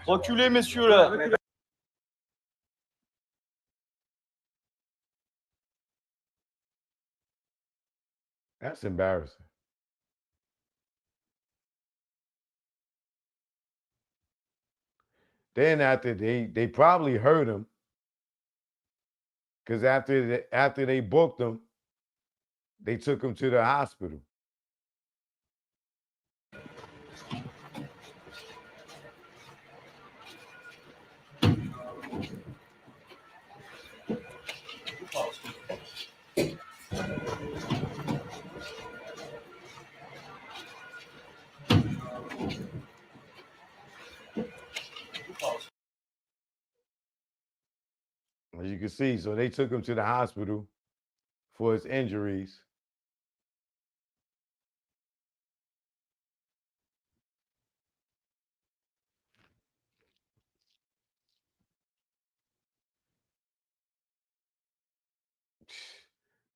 Reculez, messieurs, là. That's embarrassing. Then after they probably hurt him because after they booked him, they took him to the hospital. As you can see, so they took him to the hospital for his injuries.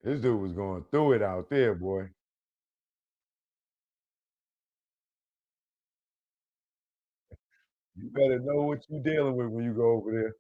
This dude was going through it out there, boy. You better know what you're dealing with when you go over there.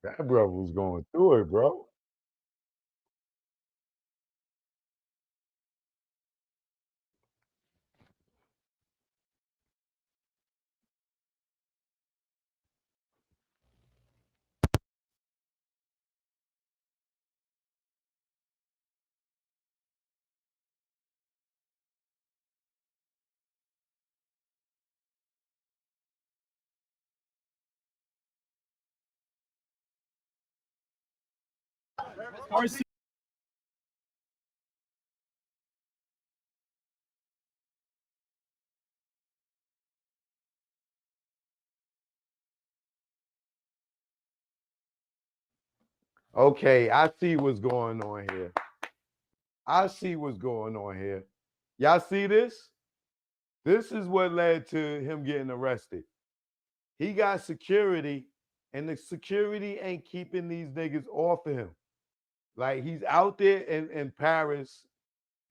That brother was going through it, bro. Okay, I see what's going on here. I see what's going on here. Y'all see this? This is what led to him getting arrested. He got security, and the security ain't keeping these niggas off of him. Like he's out there in Paris,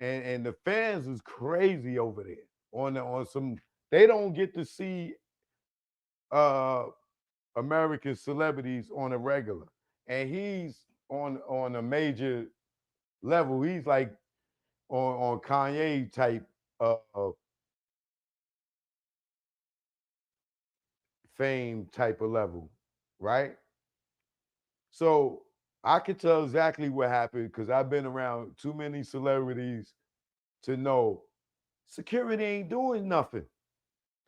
and the fans is crazy over there on some. They don't get to see uh American celebrities on a regular, and he's on a major level. He's like on Kanye type fame type of level, right? So I can tell exactly what happened because I've been around too many celebrities to know security ain't doing nothing.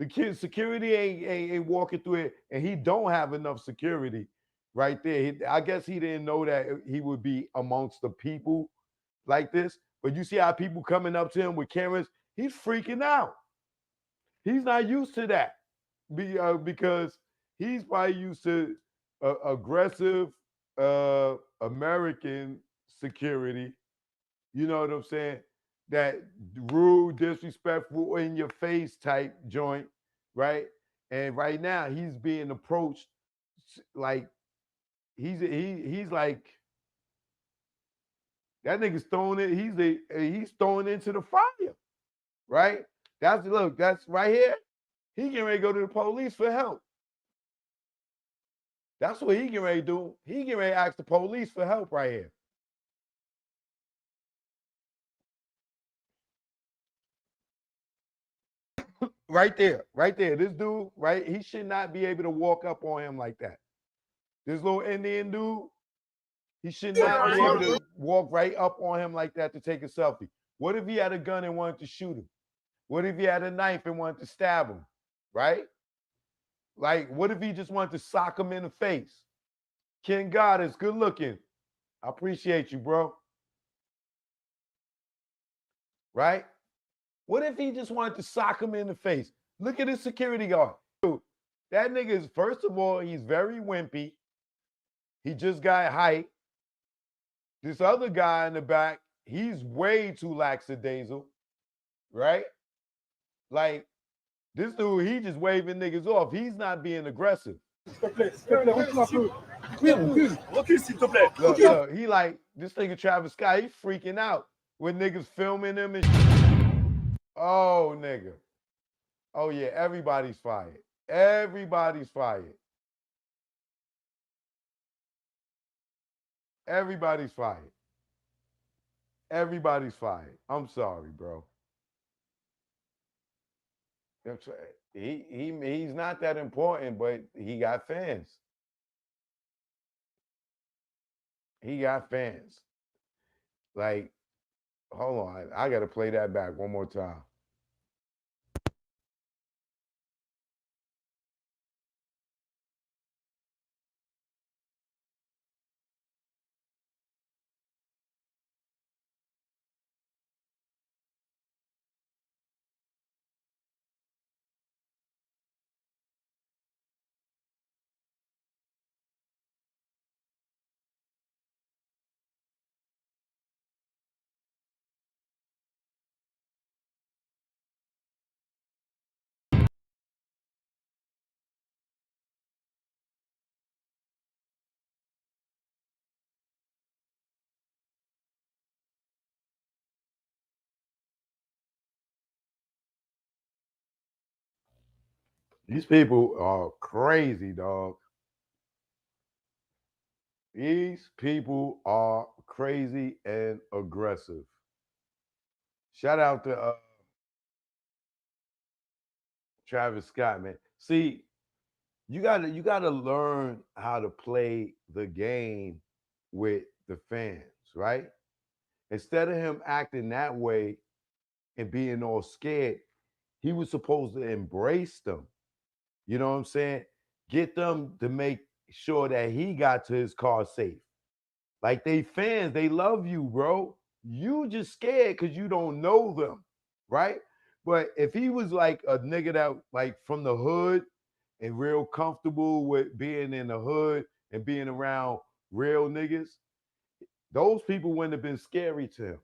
The kid security ain't walking through it, and he don't have enough security right there. I guess he didn't know that he would be amongst the people like this. But you see how people coming up to him with cameras, he's freaking out. He's not used to that because he's probably used to aggressive American security. You know what I'm saying? That rude, disrespectful, in your face type joint, right? And right now he's being approached like he's like that nigga's throwing it. He's throwing into the fire, right? That's right here. He getting ready to go to the police for help. That's what he getting ready to do. He getting ready to ask the police for help right here. Right there, right there. This dude, right? He should not be able to walk up on him like that. This little Indian dude, He should not be able to walk right up on him like that to take a selfie. What if he had a gun and wanted to shoot him? What if he had a knife and wanted to stab him? Right? Like, what if he just wanted to sock him in the face? Ken Goddess, good looking. I appreciate you, bro. Right? What if he just wanted to sock him in the face? Look at his security guard. Dude, that nigga is, first of all, he's very wimpy. He just got height. This other guy in the back, he's way too lackadaisical, right? Like, this dude, he just waving niggas off. He's not being aggressive. Recule, s'il te plaît. Look, he like, this nigga Travis Scott, he freaking out with niggas filming him and shit. Oh, nigga. Oh, yeah, everybody's fired. Everybody's fired. Everybody's fired. Everybody's fired. I'm sorry, bro. He's not that important, but he got fans. He got fans. Like, hold on. I got to play that back one more time. These people are crazy, dog. These people are crazy and aggressive. Shout out to Travis Scott, man. See, you gotta learn how to play the game with the fans, right? Instead of him acting that way and being all scared, he was supposed to embrace them. You know what I'm saying? Get them to make sure that he got to his car safe. Like, they fans, they love you, bro. You just scared because you don't know them, right? But if he was like a nigga that like from the hood and real comfortable with being in the hood and being around real niggas, those people wouldn't have been scary to him.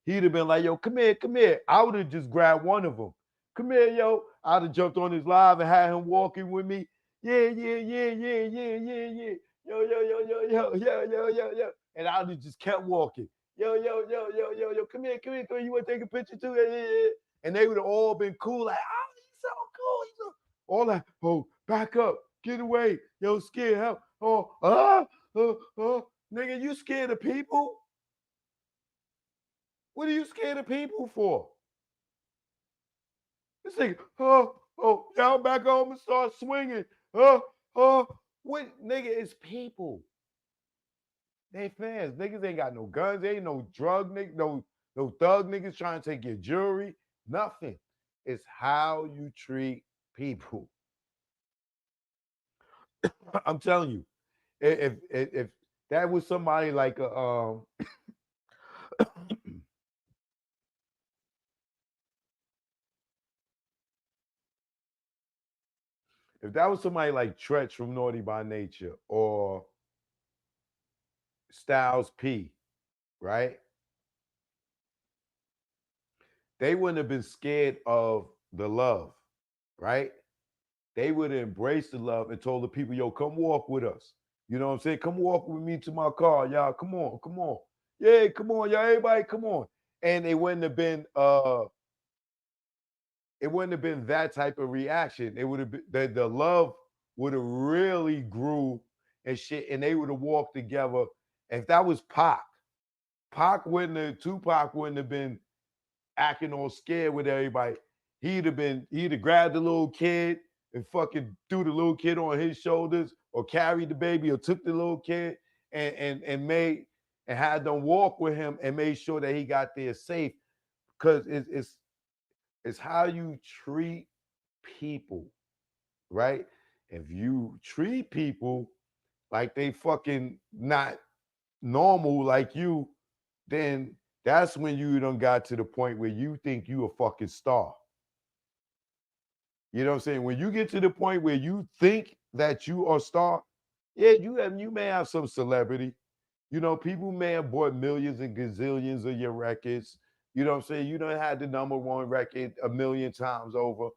He'd have been like, yo, come here, come here. I would have just grabbed one of them. Come here, yo. I'd have jumped on his live and had him walking with me. Yeah, yeah, yeah, yeah, yeah, yeah, yeah. Yo, yo, yo, yo, yo, yo, yo, yo, yo. And I'd have just kept walking. Yo, yo, yo, yo, yo, yo. Come here, come here, come here. You want to take a picture too? Yeah, yeah, yeah. And they would have all been cool. Like, oh, he's so cool. He's so... All that, oh, back up. Get away. Yo, scared. Help. Nigga, you scared of people? What are you scared of people for? This nigga, y'all back home and start swinging. What, nigga, it's people. They fans. Niggas ain't got no guns. They ain't no drug niggas, no thug niggas trying to take your jewelry. Nothing. It's how you treat people. I'm telling you, if that was somebody like a if that was somebody like Tretch from Naughty by Nature or Styles P, right? They wouldn't have been scared of the love, right? They would have embraced the love and told the people, yo, come walk with us. You know what I'm saying? Come walk with me to my car, y'all. Come on, come on. Yeah, come on, y'all. Everybody, come on. And it wouldn't have been that type of reaction. It would have been the love would have really grew and shit, and they would have walked together. If that was Tupac wouldn't have been acting all scared with everybody. He'd have grabbed the little kid and fucking threw the little kid on his shoulders or carried the baby or took the little kid and made and had them walk with him and made sure that he got there safe. Because it's how you treat people, right? If you treat people like they fucking not normal like you, then that's when you done got to the point where you think you a fucking star. You know what I'm saying? When you get to the point where you think that you are a star, yeah, you may have some celebrity. You know, people may have bought millions and gazillions of your records. You know what I'm saying? You done had the #1 record a million times over,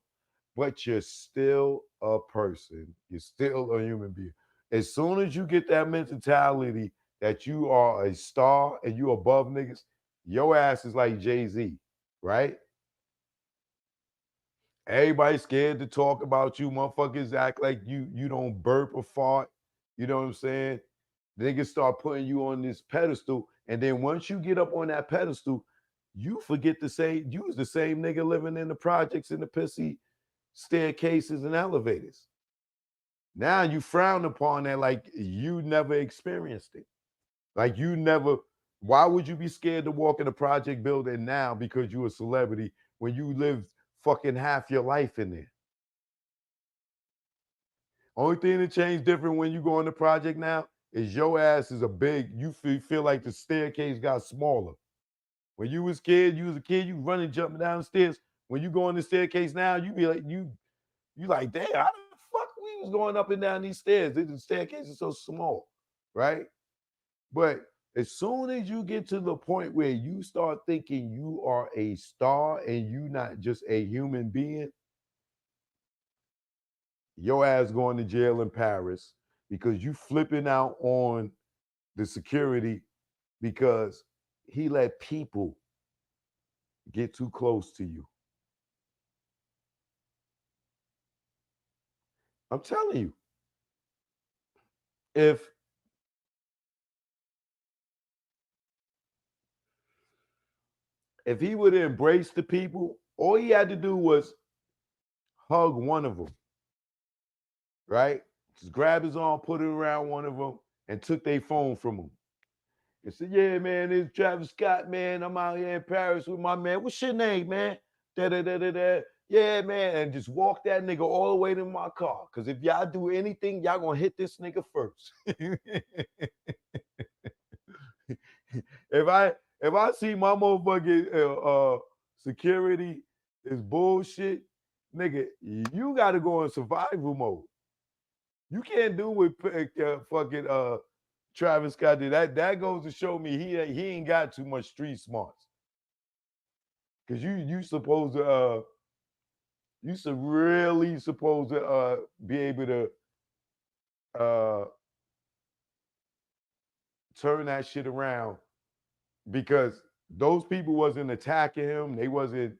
but you're still a person. You're still a human being. As soon as you get that mentality that you are a star and you above niggas, your ass is like Jay-Z, right? Everybody's scared to talk about you. Motherfuckers act like you don't burp or fart. You know what I'm saying? Niggas start putting you on this pedestal. And then once you get up on that pedestal, you forget to say you was the same nigga living in the projects in the pissy staircases and elevators. Now you frown upon that like you never experienced it. Like you never, why would you be scared to walk in a project building now because you're a celebrity when you lived fucking half your life in there? Only thing that changed different when you go in the project now is your ass is a big, you feel like the staircase got smaller. When you was a kid, you running, jumping down the stairs. When you go on the staircase now, you be like, you like, damn, how the fuck we was going up and down these stairs? The staircase is so small, right? But as soon as you get to the point where you start thinking you are a star and you not just a human being, your ass going to jail in Paris because you flipping out on the security because he let people get too close to you. I'm telling you, if he would have embraced the people, all he had to do was hug one of them, right? Just grab his arm, put it around one of them, and took their phone from him. And said, yeah, man, it's Travis Scott, man. I'm out here in Paris with my man. What's your name, man? Da-da-da-da-da. Yeah, man. And just walk that nigga all the way to my car. Because if y'all do anything, y'all going to hit this nigga first. If I see my motherfucking security is bullshit, nigga, you got to go in survival mode. You can't do what fucking Travis Scott did. That goes to show me he ain't got too much street smarts. Cause you supposed to really supposed to be able to turn that shit around, because those people wasn't attacking him. They wasn't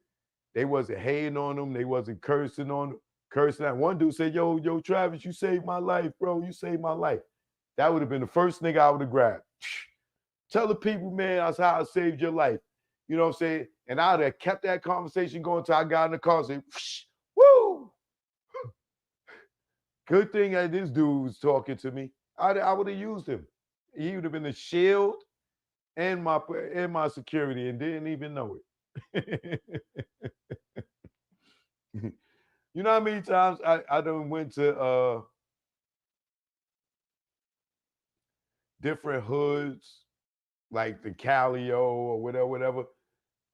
hating on him. They wasn't cursing on him. Cursing at one dude said, yo, Travis, you saved my life, bro. You saved my life. That would have been the first nigga I would have grabbed. Tell the people, man, that's how I saved your life. You know what I'm saying? And I would have kept that conversation going until I got in the car and said, woo! Good thing that this dude was talking to me. I would have used him. He would have been a shield and my security and didn't even know it. You know how many times I done went to different hoods, like the Calio or whatever.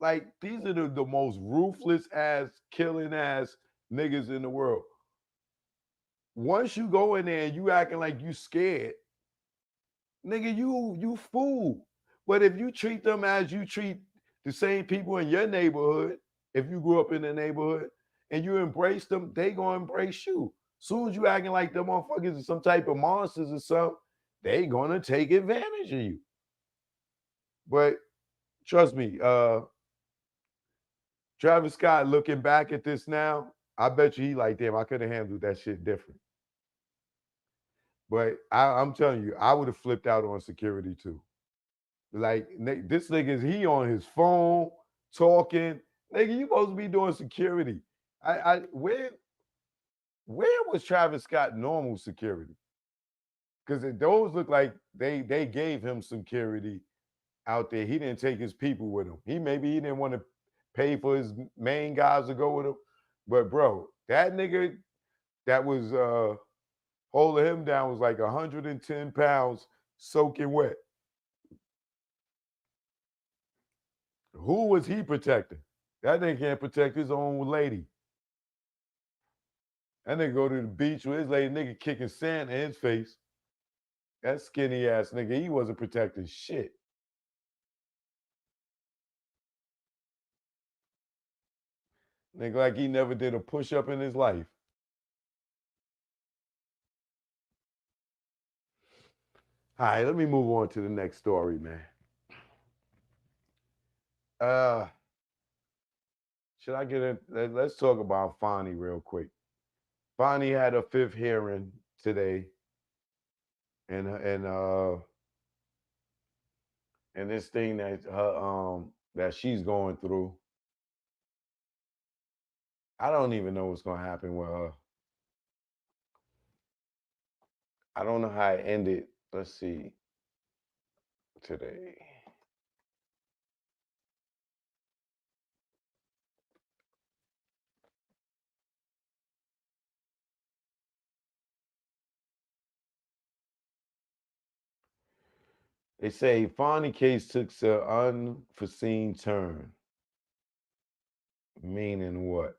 Like, these are the most ruthless ass, killing ass niggas in the world. Once you go in there and you acting like you scared, nigga, you fool. But if you treat them as you treat the same people in your neighborhood, if you grew up in the neighborhood, and you embrace them, they gonna embrace you. Soon as you acting like them motherfuckers are some type of monsters or something, they gonna take advantage of you. But trust me, Travis Scott, looking back at this now, I bet you he like, damn, I could have handled that shit different. But I'm telling you, I would have flipped out on security too. Like, this nigga, he on his phone talking. Nigga, you supposed to be doing security. Where was Travis Scott normal security? Because those look like they gave him security out there. He didn't take his people with him. He didn't want to pay for his main guys to go with him. But bro, that nigga that was holding him down was like 110 pounds soaking wet. Who was he protecting? That nigga can't protect his own lady. That nigga go to the beach with his lady, nigga kicking sand in his face. That skinny ass nigga, he wasn't protecting shit. Nigga like he never did a push-up in his life. All right, let me move on to the next story, man. Should I get in? Let's talk about Fani real quick. Fani had a fifth hearing today, and this thing that her that she's going through. I don't even know what's gonna happen with her. I don't know how it ended. Let's see. Today. They say Fani case took an unforeseen turn. Meaning what?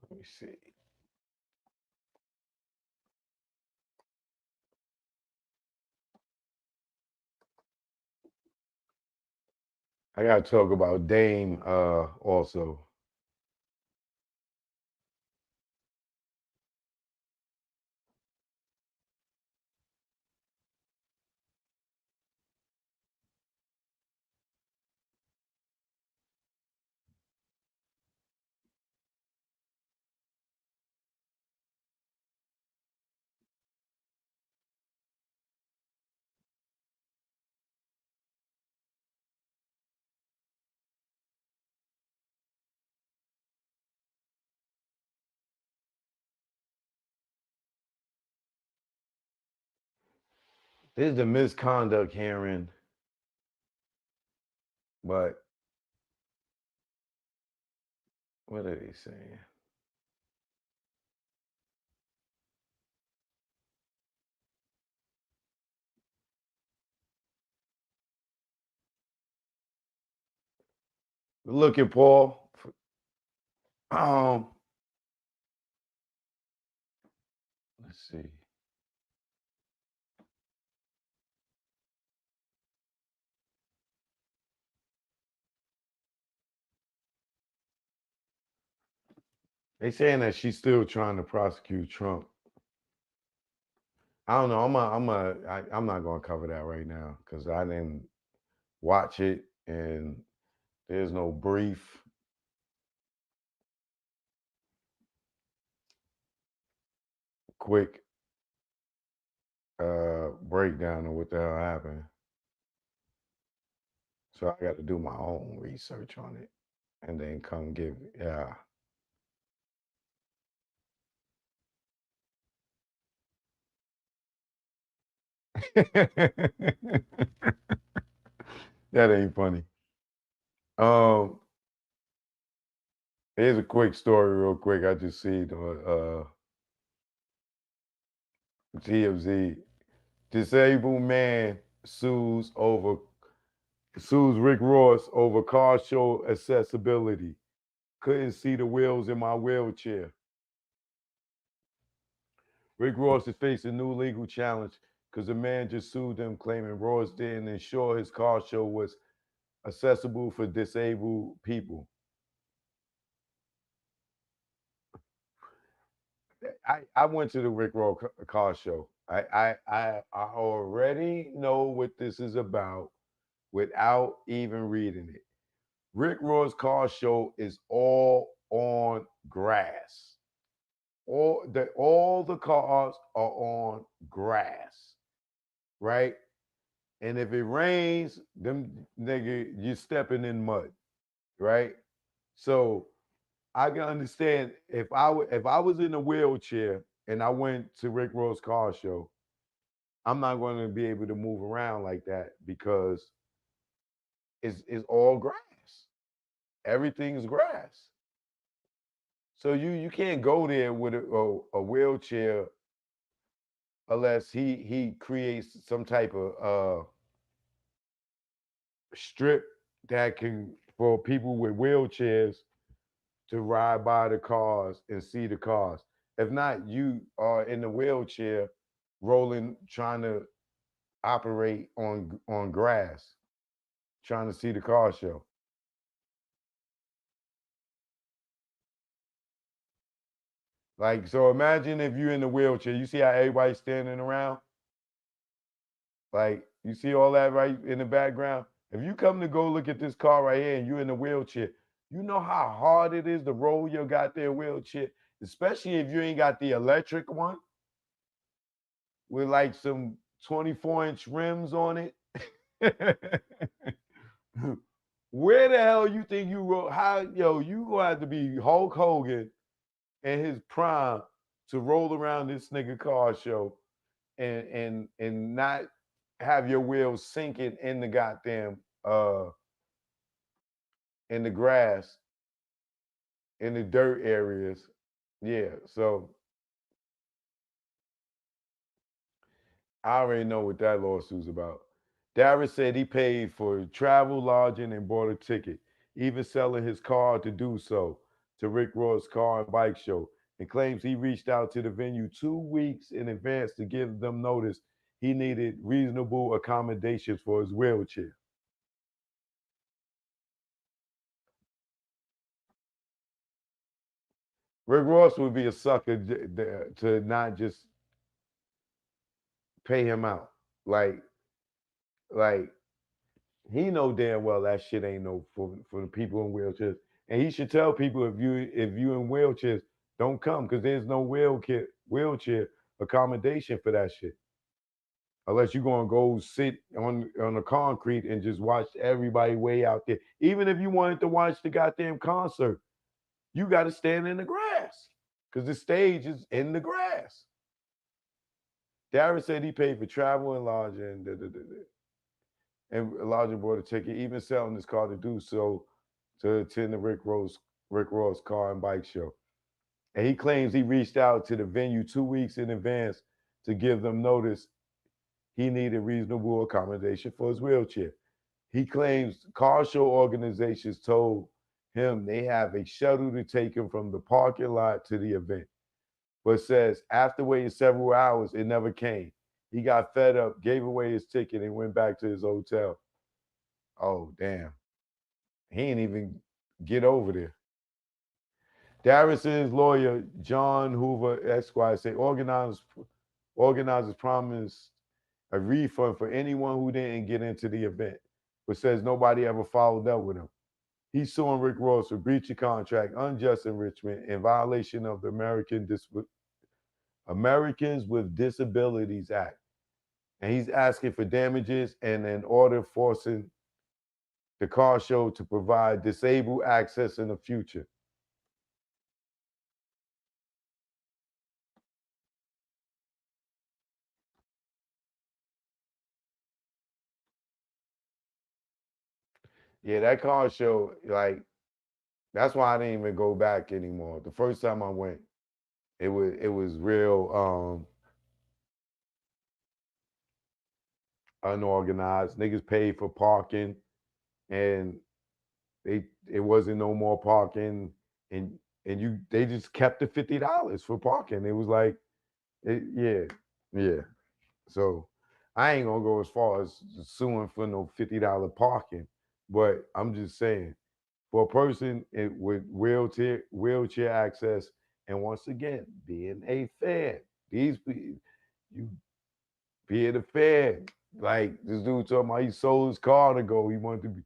Let me see. I gotta talk about Dame also. This is the misconduct hearing, but what are they saying? Look at Paul. Let's see. They saying that she's still trying to prosecute Trump. I don't know. I'm not gonna cover that right now because I didn't watch it and there's no brief. Quick breakdown of what the hell happened. So I got to do my own research on it and then come give it. Yeah. That ain't funny. Here's a quick story, real quick. I just see the TMZ. Disabled man sues Rick Ross over car show accessibility. Couldn't see the wheels in my wheelchair. Rick Ross is facing a new legal challenge because the man just sued them, claiming Ross didn't ensure his car show was accessible for disabled people. I went to the Rick Ross car show. I already know what this is about without even reading it. Rick Ross car show is all on grass. All the cars are on grass, right? And if it rains, them nigga, you're stepping in mud, right? So I can understand if I was in a wheelchair and I went to Rick Ross car show, I'm not going to be able to move around like that because it's all grass. Everything's grass. So you can't go there with a wheelchair unless he creates some type of strip that can for people with wheelchairs to ride by the cars and see the cars. If not, you are in the wheelchair rolling trying to operate on grass, trying to see the car show. Like, so imagine if you're in the wheelchair, you see how everybody's standing around? Like, you see all that right in the background? If you come to go look at this car right here and you're in the wheelchair, you know how hard it is to roll your goddamn wheelchair, especially if you ain't got the electric one with like some 24-inch rims on it. Where the hell you think you roll? How, yo, you gonna have to be Hulk Hogan in his prime to roll around this nigga car show and not have your wheels sinking in the goddamn in the grass, in the dirt areas. Yeah, so I already know what that lawsuit's about. Darius said he paid for travel, lodging, and bought a ticket, even selling his car to do so to Rick Ross' car and bike show, and claims he reached out to the venue 2 weeks in advance to give them notice he needed reasonable accommodations for his wheelchair. Rick Ross would be a sucker to not just pay him out. Like he know damn well that shit ain't no for the people in wheelchairs. And he should tell people if you in wheelchairs, don't come because there's no wheelchair accommodation for that shit. Unless you're gonna go sit on the concrete and just watch everybody way out there. Even if you wanted to watch the goddamn concert, you got to stand in the grass because the stage is in the grass. Darren said he paid for travel and lodging, and Elijah bought a ticket, even selling his car to do so to attend the Rick Ross car and bike show. And he claims he reached out to the venue 2 weeks in advance to give them notice he needed reasonable accommodation for his wheelchair. He claims car show organizations told him they have a shuttle to take him from the parking lot to the event, but says after waiting several hours, it never came. He got fed up, gave away his ticket, and went back to his hotel. Oh, damn. He ain't even get over there. Darius's lawyer, John Hoover Esquire, said organizers promised a refund for anyone who didn't get into the event, but says nobody ever followed up with him. He's suing Rick Ross for breach of contract, unjust enrichment, and violation of the Americans with Disabilities Act. And he's asking for damages and an order forcing the car show to provide disabled access in the future. Yeah, that car show, like, that's why I didn't even go back anymore. The first time I went, it was real unorganized. Niggas paid for parking and it wasn't no more parking and they just kept the $50 for parking. It was like yeah. So I ain't gonna go as far as suing for no $50 parking, but I'm just saying for a person with wheelchair access, and once again being a fan, you being a fan. Like this dude talking about he sold his car to go, he wanted to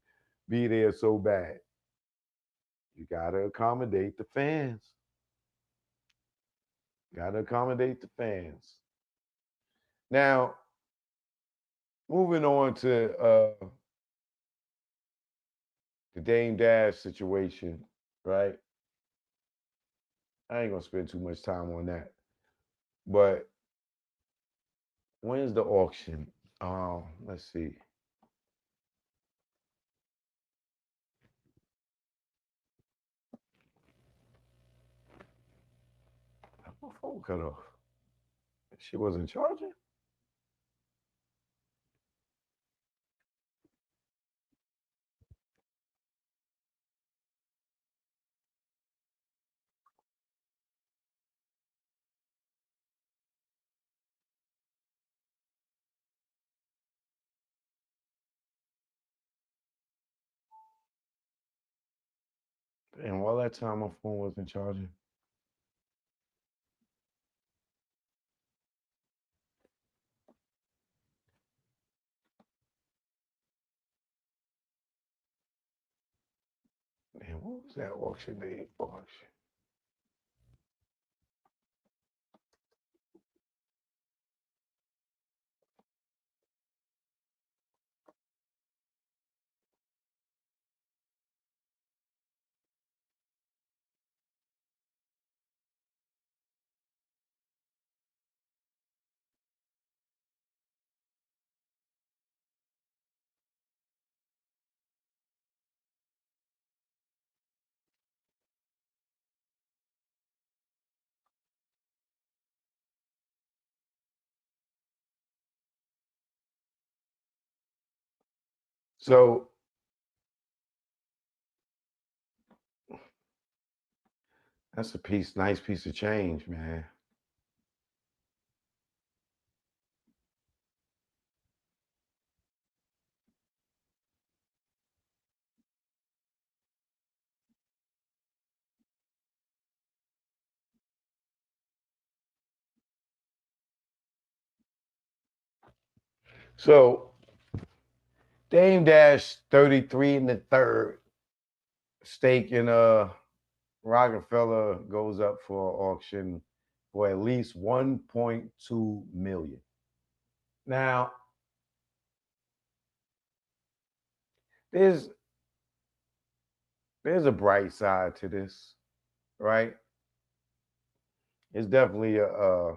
be there so bad. You gotta accommodate the fans. Gotta accommodate the fans. Now, moving on to the Dame Dash situation, right? I ain't gonna spend too much time on that. But when's the auction? Let's see. My phone cut off. She wasn't charging? And all that time my phone wasn't charging. Man, what was that auction date? Auction. So that's a nice piece of change, man. So Dame Dash 33 and the third stake in Rockefeller goes up for auction for at least 1.2 million. Now, there's there's a bright side to this, right? It's definitely a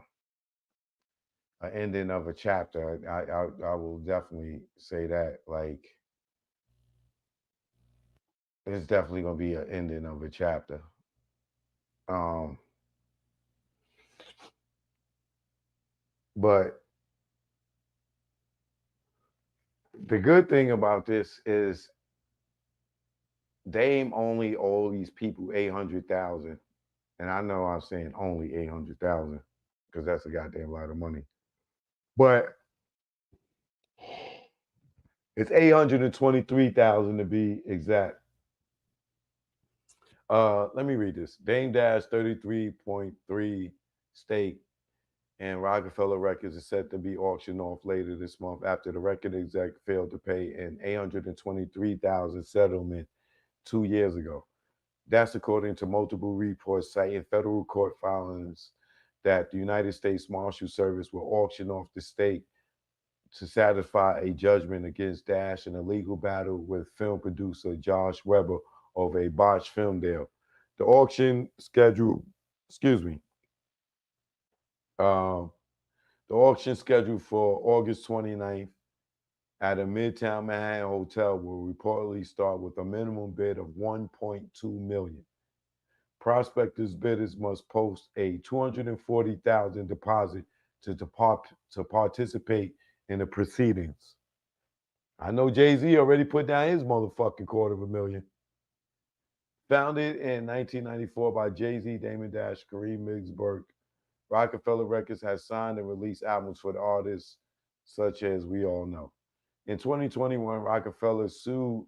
ending of a chapter. I will definitely say that. Like, it's definitely gonna be an ending of a chapter. Um, but the good thing about this is Dame only owe these people 800,000, and I know I'm saying only 800,000 because that's a goddamn lot of money. But it's 823,000 to be exact. Let me read this. Dame Dash 33.3 stake and Rockefeller Records is set to be auctioned off later this month after the record exec failed to pay an 823,000 settlement 2 years ago. That's according to multiple reports citing federal court filings that the United States Marshal Service will auction off the stake to satisfy a judgment against Dash in a legal battle with film producer Josh Weber over a botched film deal. The auction schedule, excuse me, um, the auction scheduled for August 29th at a Midtown Manhattan hotel will reportedly start with a minimum bid of 1.2 million. Prospectors bidders must post a 240,000 deposit to participate in the proceedings. I know Jay-Z already put down his motherfucking $250,000. Founded in 1994 by Jay-Z, Damon Dash, Kareem Miggsburg, Rockefeller Records has signed and released albums for the artists such as we all know. In 2021, Rockefeller sued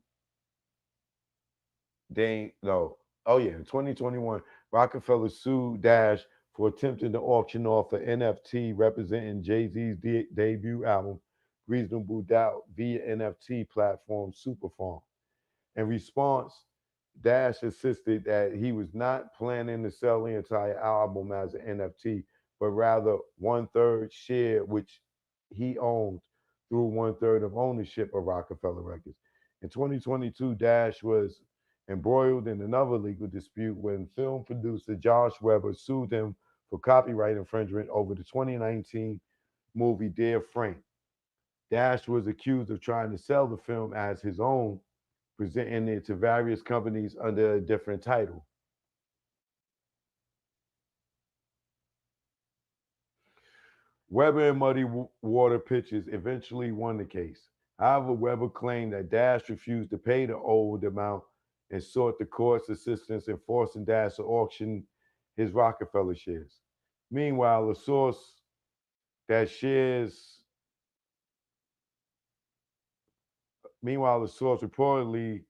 Dame, no, oh yeah, in 2021, Rockefeller sued Dash for attempting to auction off an NFT representing Jay-Z's debut album, Reasonable Doubt, via NFT platform Superfarm. In response, Dash insisted that he was not planning to sell the entire album as an NFT, but rather one third share which he owned through 1/3 of ownership of Rockefeller Records. In 2022, Dash was embroiled in another legal dispute when film producer Josh Weber sued him for copyright infringement over the 2019 movie Dear Frank. Dash was accused of trying to sell the film as his own, presenting it to various companies under a different title. Weber and Muddy Water Pictures eventually won the case. However, Weber claimed that Dash refused to pay the owed amount and sought the court's assistance in forcing Dash to auction his Rockefeller shares. Meanwhile, a source that shares Meanwhile, the source reportedly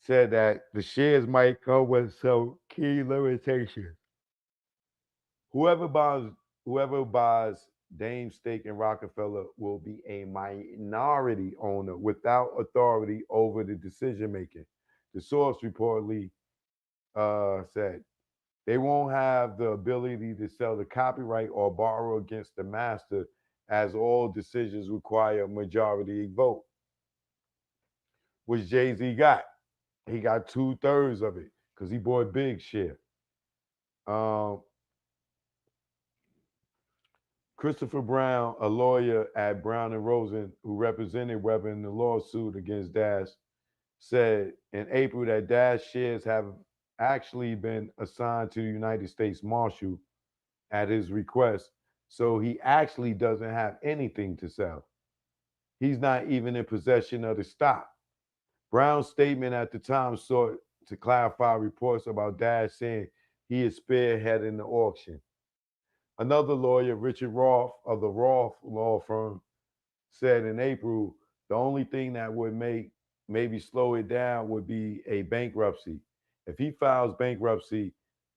said that the shares might come with some key limitations. Whoever buys whoever buys Dame's stake in Rockefeller will be a minority owner without authority over the decision making. The source reportedly said they won't have the ability to sell the copyright or borrow against the master, as all decisions require a majority vote, which Jay Z got. He got 2/3 of it because he bought big share. Um, Christopher Brown, a lawyer at Brown and Rosen who represented Weber in the lawsuit against Dash, said in April that Dash shares have actually been assigned to the United States Marshal at his request, so he actually doesn't have anything to sell. He's not even in possession of the stock. Brown's statement at the time sought to clarify reports about Dash saying he is spearheading the auction. Another lawyer, Richard Roth of the Roth law firm, said in April the only thing that would maybe slow it down would be a bankruptcy. If he files bankruptcy,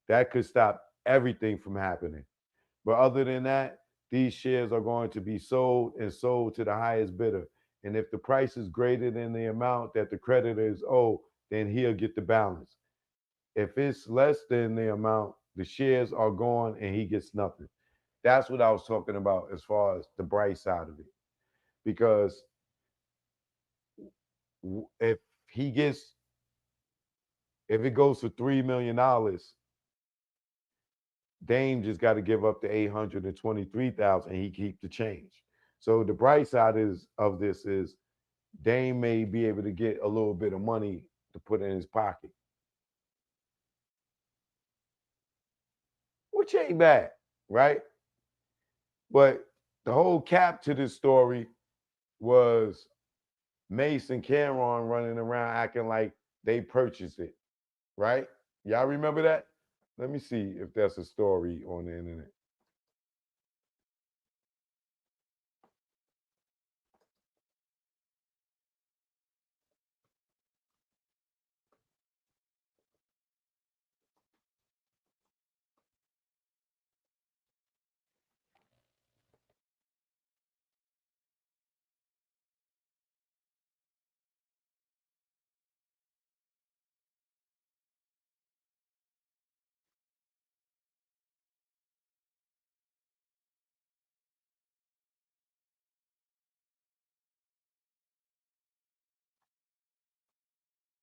that could stop everything from happening. But other than that, these shares are going to be sold and sold to the highest bidder. And if the price is greater than the amount that the creditor is owed, then he'll get the balance. If it's less than the amount, the shares are gone and he gets nothing. That's what I was talking about as far as the bright side of it. Because if he gets, if it goes for $3 million, Dame just got to give up the 823,000 and he keep the change. So the bright side of this is Dame may be able to get a little bit of money to put in his pocket, which ain't bad, right? But the whole cap to this story was Mace and Cameron running around acting like they purchased it, right? Y'all remember that? Let me see if that's a story on the internet.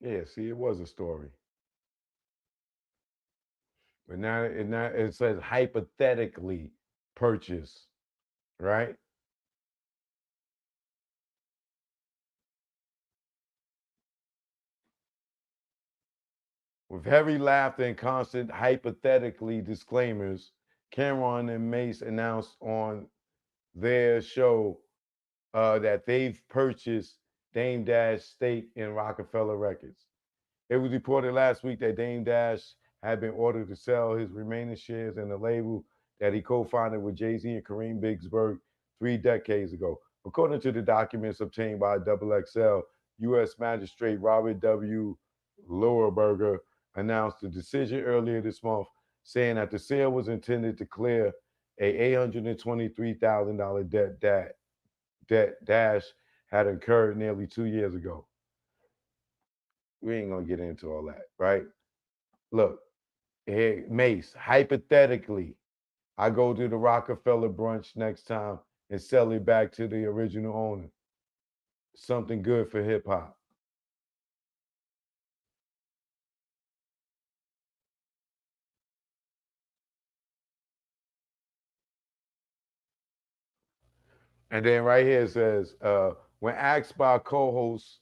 Yeah, see, it was a story. But now it says hypothetically purchase, right? With heavy laughter and constant hypothetically disclaimers, Cameron and Mace announced on their show that they've purchased Dame Dash stake in Rockefeller Records. It was reported last week that Dame Dash had been ordered to sell his remaining shares in the label that he co-founded with Jay-Z and Kareem Bigsburg 3 decades ago. According to the documents obtained by XXL, U.S. Magistrate Robert W. Lowerberger announced the decision earlier this month, saying that the sale was intended to clear a $823,000 debt Dash had incurred nearly 2 years ago. We ain't gonna get into all that, right? Look, hey, Mace, hypothetically, I go to the Rockefeller brunch next time and sell it back to the original owner. Something good for hip hop. And then right here it says, when asked by co-host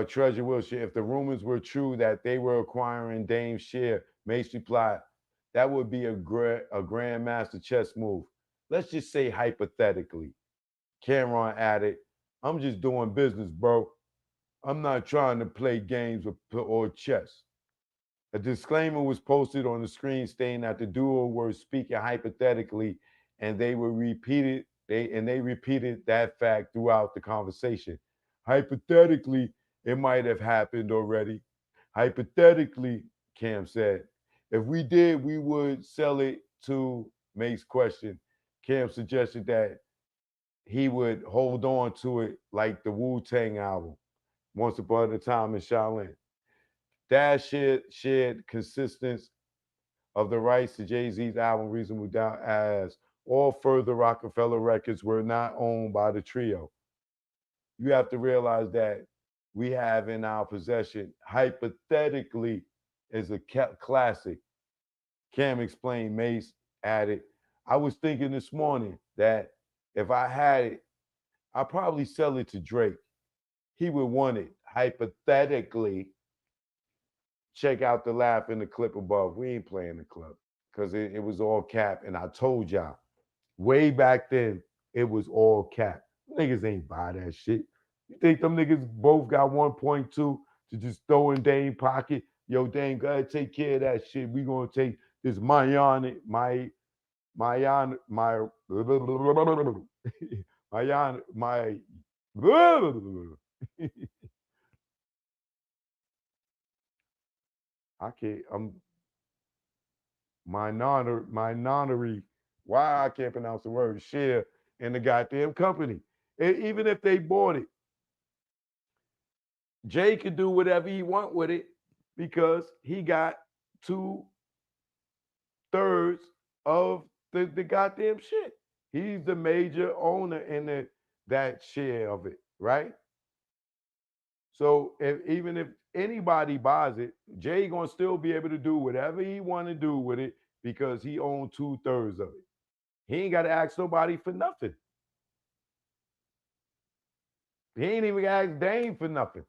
Treasure Wilshire if the rumors were true that they were acquiring Dame's share, Mace replied, that would be a grandmaster chess move. Let's just say hypothetically. Cameron added, I'm just doing business, bro. I'm not trying to play games or chess. A disclaimer was posted on the screen stating that the duo were speaking hypothetically, and they repeated that fact throughout the conversation. Hypothetically, it might have happened already. Hypothetically, Cam said, if we did, we would sell it to Mace's question. Cam suggested that he would hold on to it like the Wu-Tang album, Once Upon a Time in Shaolin. Dash shared consistence of the rights to Jay-Z's album Reasonable Doubt, as all further Rockefeller records were not owned by the trio. You have to realize that we have in our possession, hypothetically, is a classic. Cam explained, Mace added, I was thinking this morning that if I had it, I'd probably sell it to Drake. He would want it, hypothetically. Check out the laugh in the clip above. We ain't playing the clip because it was all cap. And I told y'all, way back then, it was all cap. Niggas ain't buy that shit. You think them niggas both got 1.2 to just throw in Dame pocket? Yo, Dame, go ahead, take care of that shit. We gonna take this Mayan, my I can't. I'm minority. Why I can't pronounce the word share in the goddamn company. Even if they bought it, Jay could do whatever he want with it because he got 2/3 of the goddamn shit. He's the major owner in that share of it, right? So even if anybody buys it, Jay gonna still be able to do whatever he want to do with it because he owns 2/3 of it. He ain't got to ask nobody for nothing. He ain't even asked Dame for nothing.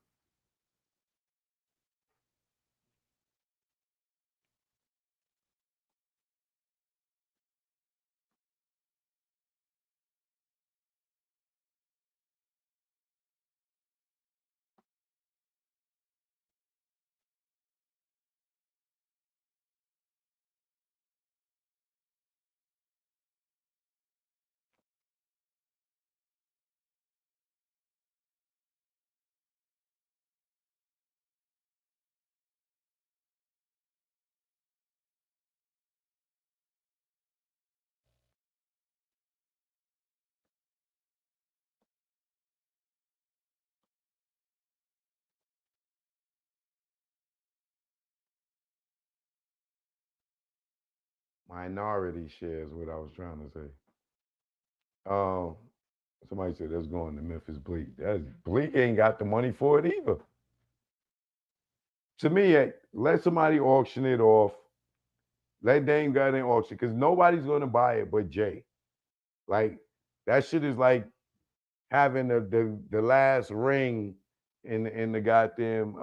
Minority shares, what I was trying to say. Um, Somebody said that's going to Memphis Bleak. Bleak ain't got the money for it either. To me, let somebody auction it off. Let Dame got in auction because nobody's going to buy it but Jay. Like that shit is like having the last ring in the goddamn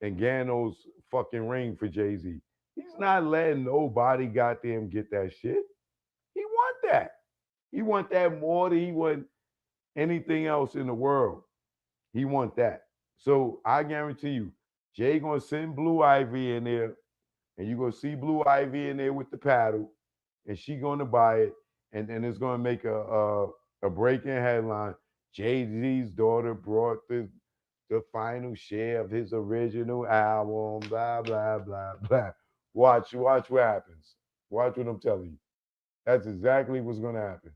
Ngano's fucking ring for Jay-Z. He's not letting nobody goddamn get that shit. He want that. He want that more than he want anything else in the world. He want that. So I guarantee you, Jay gonna send Blue Ivy in there, and you gonna see Blue Ivy in there with the paddle, and she gonna buy it, and it's gonna make a breaking headline. Jay-Z's daughter brought the final share of his original album, blah, blah, blah, blah. Watch what happens. Watch what I'm telling you. That's exactly what's gonna happen.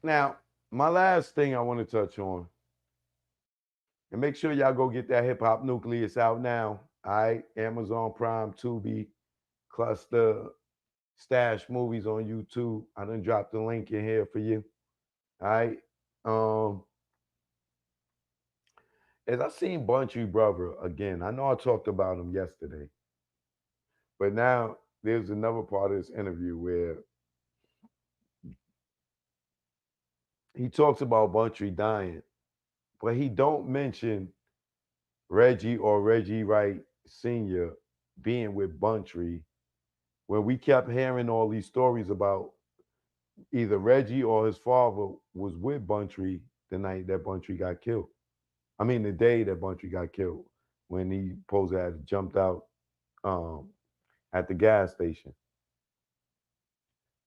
Now, my last thing I want to touch on And make sure y'all go get that Hip Hop Nucleus out now. All right, Amazon Prime, Tubi, Cluster, Stash Movies on YouTube. I done dropped the link in here for you. All right. As I seen Bunchy Brother again, I know I talked about him yesterday, but now there's another part of this interview where he talks about Bunchy dying, but he don't mention Reggie or Reggie Wright Sr. being with Bunchy, where we kept hearing all these stories about either Reggie or his father was with Bunchy the night that Bunchy got killed. I mean, the day that Bunchy got killed, when he supposed to have jumped out at the gas station.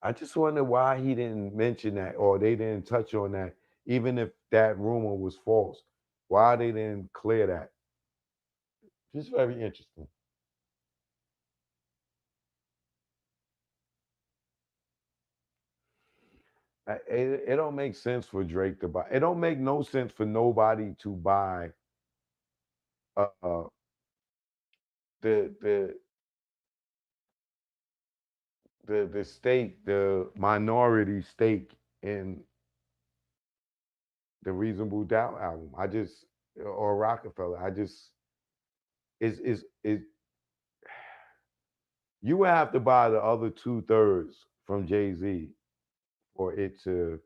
I just wonder why he didn't mention that or they didn't touch on that, even if that rumor was false. Why they didn't clear that? Just very interesting. It don't make sense for Drake to buy. It don't make no sense for nobody to buy uh, uh, the the stake, the minority stake in the Reasonable Doubt album. I just or Rockefeller. I just is you would have to buy the other 2/3 from Jay-Z for it to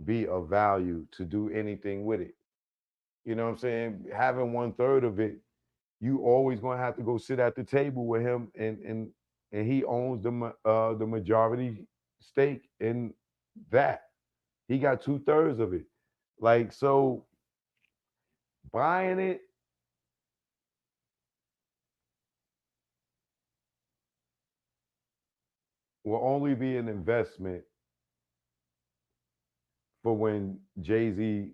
be of value to do anything with it. You know what I'm saying? Having 1/3 of it, you always gonna have to go sit at the table with him, and he owns the majority stake in that. He got 2/3 of it. Like so, buying it will only be an investment for when Jay-Z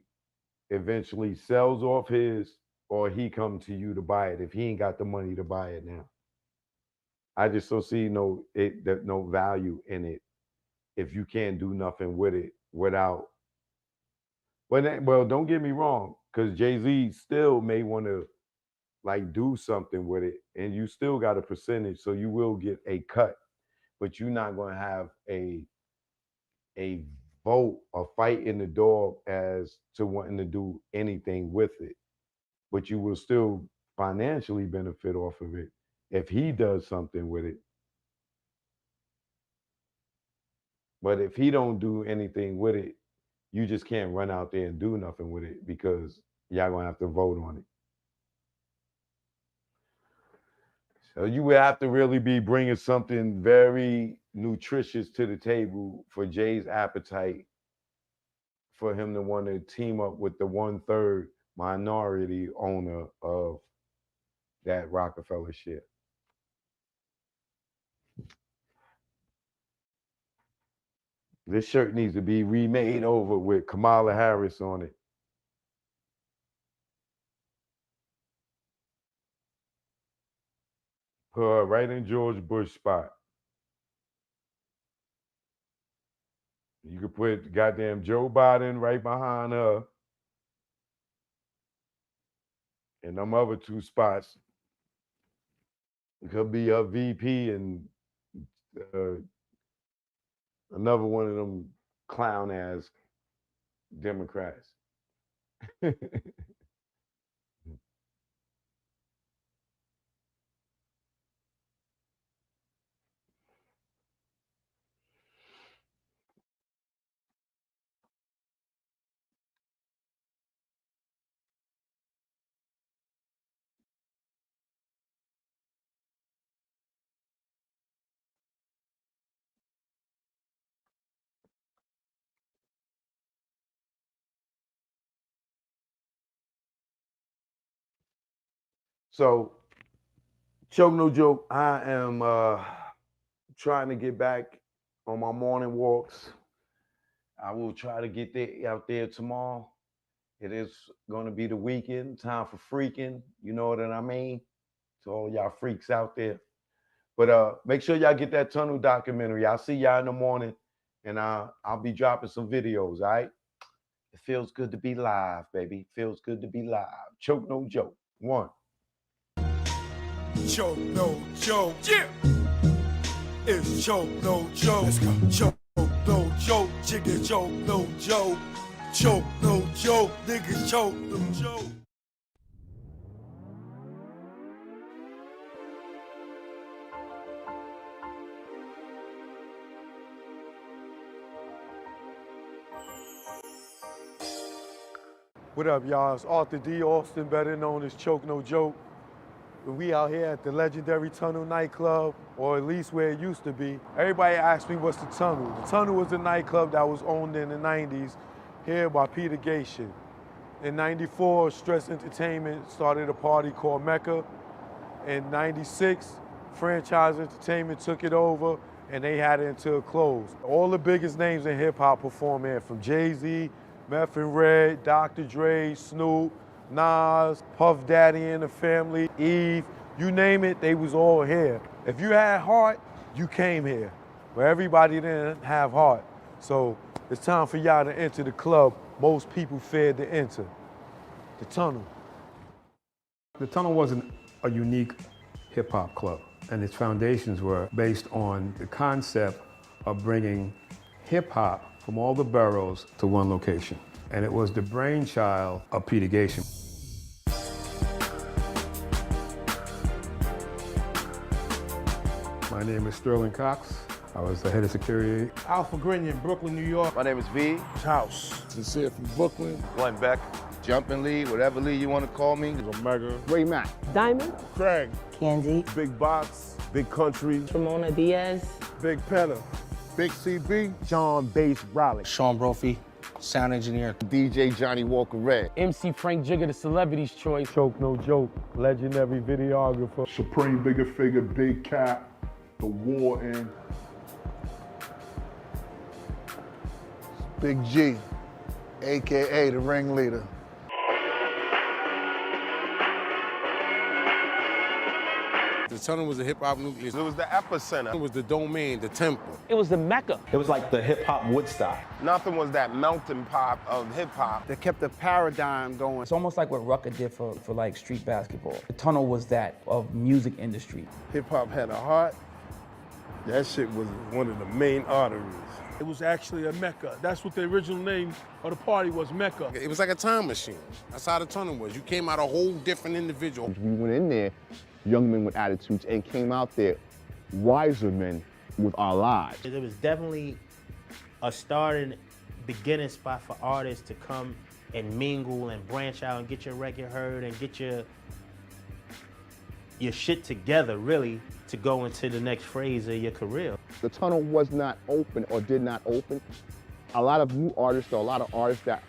eventually sells off his or he come to you to buy it if he ain't got the money to buy it now. I just don't see no value in it if you can't do nothing with it without. Well, don't get me wrong, because Jay-Z still may want to like do something with it, and you still got a percentage, so you will get a cut, but you're not going to have a vote or fight in the door as to wanting to do anything with it. But you will still financially benefit off of it if he does something with it. But if he don't do anything with it, you just can't run out there and do nothing with it because y'all gonna have to vote on it. So you would have to really be bringing something very nutritious to the table for Jay's appetite for him to want to team up with the 1/3 minority owner of that Rockefeller shit. This shirt needs to be remade over with Kamala Harris on it. Put her right in George Bush spot. You could put goddamn Joe Biden right behind her. And them other two spots, it could be a VP and uh, another one of them clown ass Democrats. So, joke no joke, I am trying to get back on my morning walks. I will try to get there out there tomorrow. It is going to be the weekend, time for freaking. You know what I mean? To all y'all freaks out there. But make sure y'all get that tunnel documentary. I'll see y'all in the morning, and I'll be dropping some videos. All right. It feels good to be live, baby. Feels good to be live. Choke, no joke. One. Choke, no joke. Yeah. It's choke, no joke. Let's go. Choke, no joke. Chicken choke, no joke. Choke, no joke. Niggas choke, no joke. What up, y'all? It's Arthur D. Austin, better known as Choke No Joke. We out here at the legendary Tunnel nightclub, or at least where it used to be. Everybody asks me what's the Tunnel. The Tunnel was a nightclub that was owned in the 90s here by Peter Gateshin. In 94, Stress Entertainment started a party called Mecca. In 96, Franchise Entertainment took it over and they had it until it closed. All the biggest names in hip hop perform here, from Jay-Z, Meth and Red, Dr. Dre, Snoop, Nas, Puff Daddy and the Family, Eve, you name it, they was all here. If you had heart, you came here. But everybody didn't have heart. So it's time for y'all to enter the club most people feared to enter, the Tunnel. The Tunnel wasn't a unique hip-hop club, and its foundations were based on the concept of bringing hip-hop from all the boroughs to one location. And it was the brainchild of Peter Gateshin. My name is Sterling Cox. I was the head of security. Alpha Grinion, Brooklyn, New York. My name is V. House. Sincere from Brooklyn. Glenn Beck. Jumping Lee, whatever Lee you want to call me. Omega. Ray Mack. Diamond. Craig. Candy. Big Box. Big Country. Ramona Diaz. Big Penna. Big CB. John Bass Raleigh. Sean Brophy, sound engineer. DJ Johnny Walker Red. MC Frank Jigger, the celebrity's choice. Choke No Joke, legendary videographer. Supreme Bigger Figure, Big Cap, The Warden. Big G, AKA the ringleader. The Tunnel was a hip-hop nucleus. It was the epicenter. It was the domain, the temple. It was the Mecca. It was like the hip-hop Woodstock. Nothing was that melting pot of hip-hop. They kept the paradigm going. It's almost like what Rucker did for like street basketball. The Tunnel was that of music industry. Hip-hop had a heart. That shit was one of the main arteries. It was actually a Mecca. That's what the original name of the party was, Mecca. It was like a time machine. That's how the Tunnel was. You came out a whole different individual. We went in there, young men with attitudes, and came out there wiser men with our lives. It was definitely a starting beginning spot for artists to come and mingle and branch out and get your record heard and get your shit together, really, to go into the next phase of your career. The Tunnel was not open or did not open. A lot of new artists, or a lot of artists that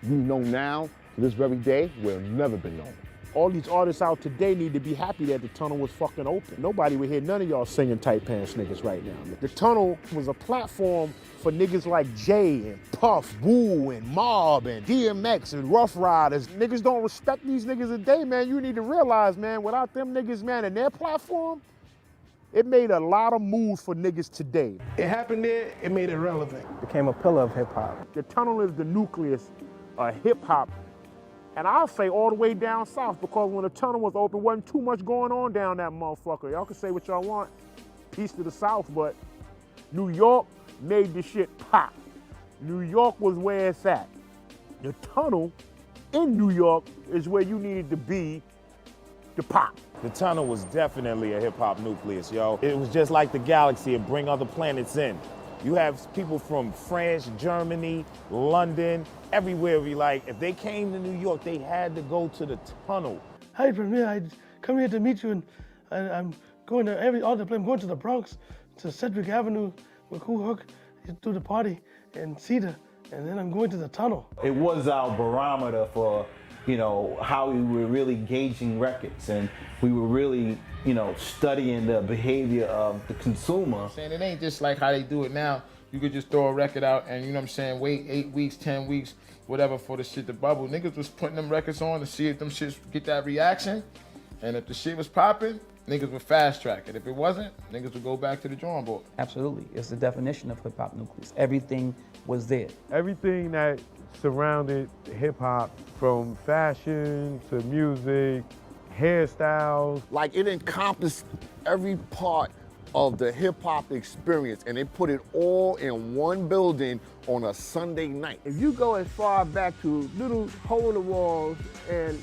we know now, to this very day, will have never been known. All these artists out today need to be happy that the Tunnel was fucking open. Nobody would hear none of y'all singing tight pants niggas right now. The Tunnel was a platform for niggas like Jay and Puff, Wu and Mob and DMX and Rough Riders. Niggas don't respect these niggas today, man. You need to realize, man, without them niggas, man, and their platform, it made a lot of moves for niggas today. It happened there, it made it relevant. Became a pillar of hip hop. The Tunnel is the nucleus of hip hop. And I'll say all the way down south, because when the Tunnel was open, wasn't too much going on down that motherfucker. Y'all can say what y'all want, peace to the south, but New York made the shit pop. New York was where it's at. The Tunnel in New York is where you needed to be to pop. The Tunnel was definitely a hip-hop nucleus, yo. It was just like the galaxy, it bring other planets in. You have people from France, Germany, London, everywhere. If they came to New York, they had to go to the Tunnel. Hi, from here, I come here to meet you, and I'm going to I'm going to the Bronx, to Sedgwick Avenue, with Cool Hook, do the party, and Cedar, and then I'm going to the Tunnel. It was our barometer for, how we were really gauging records, and we were really, studying the behavior of the consumer. It ain't just like how they do it now. You could just throw a record out and, wait 8 weeks, 10 weeks, whatever for the shit to bubble. Niggas was putting them records on to see if them shits get that reaction. And if the shit was popping, niggas would fast track it. If it wasn't, niggas would go back to the drawing board. Absolutely. It's the definition of hip hop nucleus. Everything was there. Everything that surrounded hip hop from fashion to music, hairstyles. Like it encompassed every part of the hip hop experience, and they put it all in one building on a Sunday night. If you go as far back to little hole in the walls and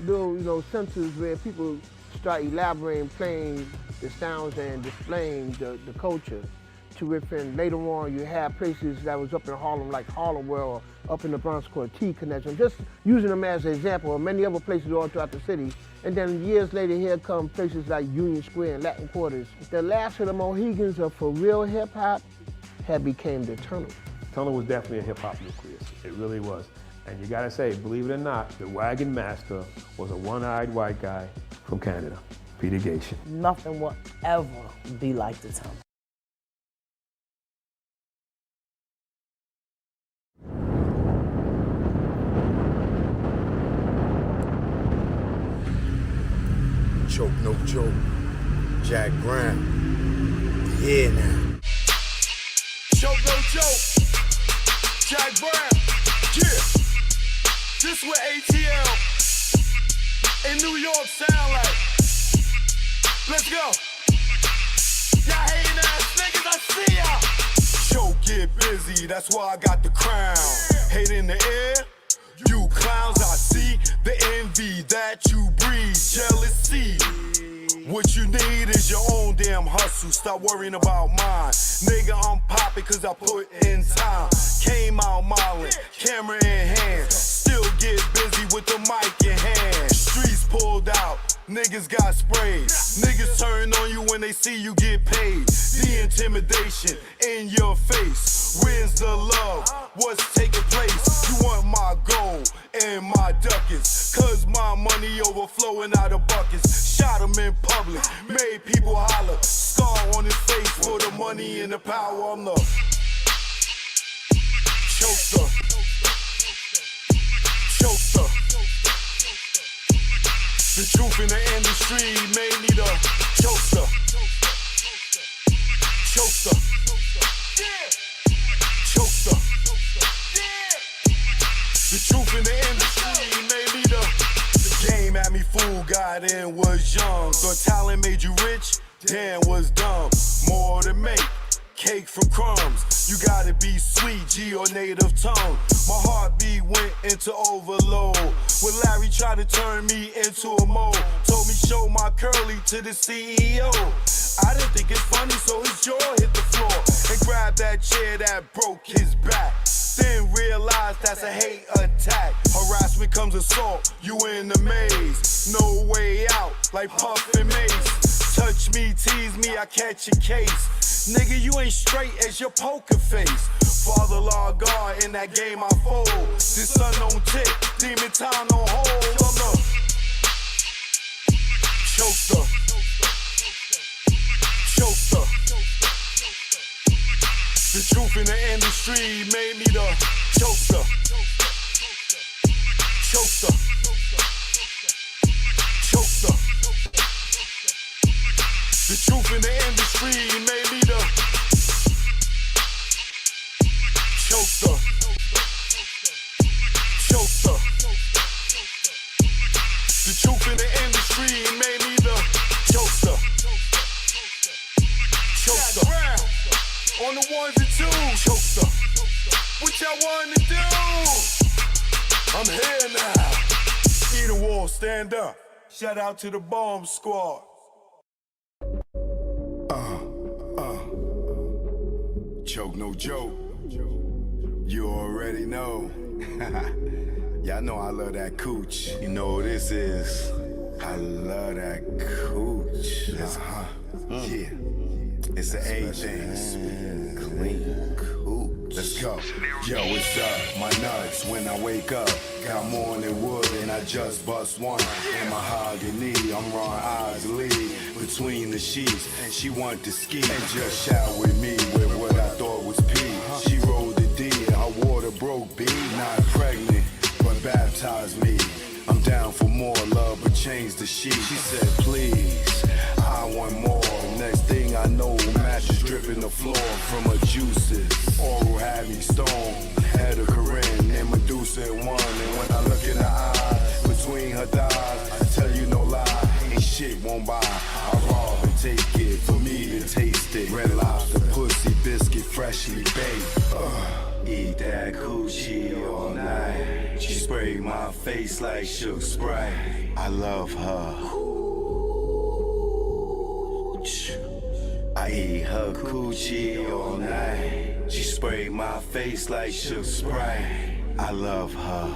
little, centers where people start elaborating, playing the sounds and displaying the culture, to within later on you have places that was up in Harlem like Harlem World, up in the Bronx called T Connection, just using them as an example of many other places all throughout the city. And then years later here come places like Union Square and Latin Quarters. The last of the Mohegans of for real hip hop had became the Tunnel. Tunnel was definitely a hip hop nucleus, it really was. And you gotta say, believe it or not, the wagon master was a one-eyed white guy from Canada, Peter Gatien. Nothing will ever be like the Tunnel. Choke, no joke. Jack Brown. Yeah, now. Choke, no joke. Jack Brown. Yeah. This what ATL in New York sound like. Let's go. Y'all hating ass niggas, I see y'all. Choke, get busy, that's why I got the crown. Hate in the air. You clowns, I see the envy that you breed, jealousy. What you need is your own damn hustle. Stop worrying about mine. Nigga, I'm poppin' cause I put in time. Came out modeling, camera in hand. Still get busy with the mic in hand. Streets pulled out, niggas got sprayed. Niggas turn on you when they see you get paid. The intimidation in your face. Where's the love? What's taking place? You want my gold and my ducats, cause my money overflowing out of buckets. Shot him in public, made people holler. Scar on his face for the money and the power. I'm the choker. Choker. The truth in the industry made me the choker. Choker. Choker. The truth in the industry made me the game had me fooled, got in, was young. Thought talent made you rich, damn, was dumb. More to make, cake from crumbs. You gotta be sweet, G or native tongue. My heartbeat went into overload. When Larry tried to turn me into a mole, told me show my curly to the CEO. I didn't think it's funny, so his jaw hit the floor and grabbed that chair that broke his back. Then realized that's a hate attack. Harassment comes assault, you in the maze. No way out, like Puff and Mace. Touch me, tease me, I catch a case. Nigga, you ain't straight as your poker face. Father law God, in that game I fold. This sun don't tick, demon time don't hold. I'm the choker. Choker. The truth in the industry made me the choker. Choker. Choker. The truth in the industry made me the choker. Choker. The truth in the industry made me the choker. Choker. On the ones and twos, choker. What y'all want to do? I'm here now. Eden Wall, stand up. Shout out to the bomb squad. Choke, no joke. You already know. Y'all know I love that cooch. You know what this is. I love that cooch. Yeah. It's the A thing. Clean cooch. Let's go. Yo, what's up? My nuts when I wake up. Got more than wood and I just bust one. In mahogany, I'm Ron Isley. Between the sheets, and she want to ski. And just shout with me with what I thought was pee. She rolled the D and her water broke B. Not pregnant, but baptized me. I'm down for more love, but change the sheet. She said, please, I want more. Next thing I know, mattress dripping the floor from her juices. Oral had me stoned, had a Corinne. Medusa at one. And when I look in her eyes, between her thighs, I tell you no lie, ain't shit won't buy. I rob and take it for me to taste it. Red Lobster, pussy, biscuit, freshly baked. Eat that coochie all night. She sprayed my face like Shook Sprite. I love her. I eat her coochie all night. She sprayed my face like Shook Sprite. I love her.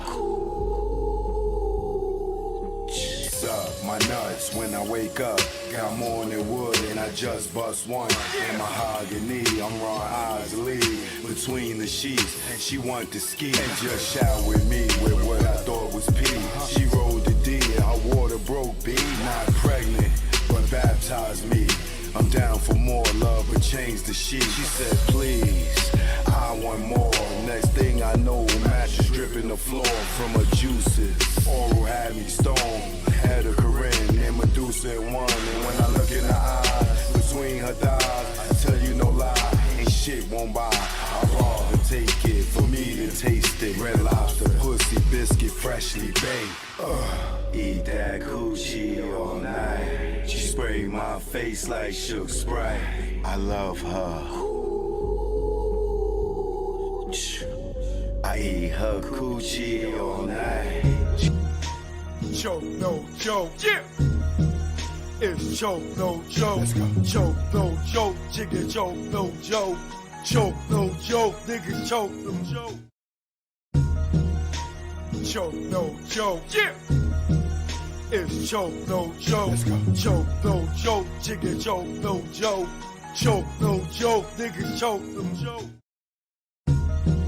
Suck my nuts when I wake up. Got morning wood and I just bust one. In mahogany, I'm Ron Isley. Between the sheets, she want to ski. And just shout with me with what I thought was pee. She rolled the D and her water broke B. Not pregnant, but baptized me. I'm down for more love, but change the sheet. She said, please, I want more. Next thing I know, mattress dripping the floor from her juices. Oral had me stoned. Had a Corinne and Medusa at one. And when I look in her eyes, between her thighs, I tell you no lie, ain't shit won't buy. I rob and take it for me to taste it. Red Lobster, pussy, biscuit, freshly baked. Eat that coochie all night. She sprayed my face like Shook Sprite. I love her. I eat her coochie all night. Choke, no joke. Yeah. It's choke, no joke. Let's go. Choke, no joke. Chicken choke, no joke. Choke, no joke. Niggas choke, no joke. Choke, no joke. Yeah. It's choke, no joke. Let's go. Choke, no joke. Chicken choke, no joke. Choke, no joke. Niggas choke, no joke.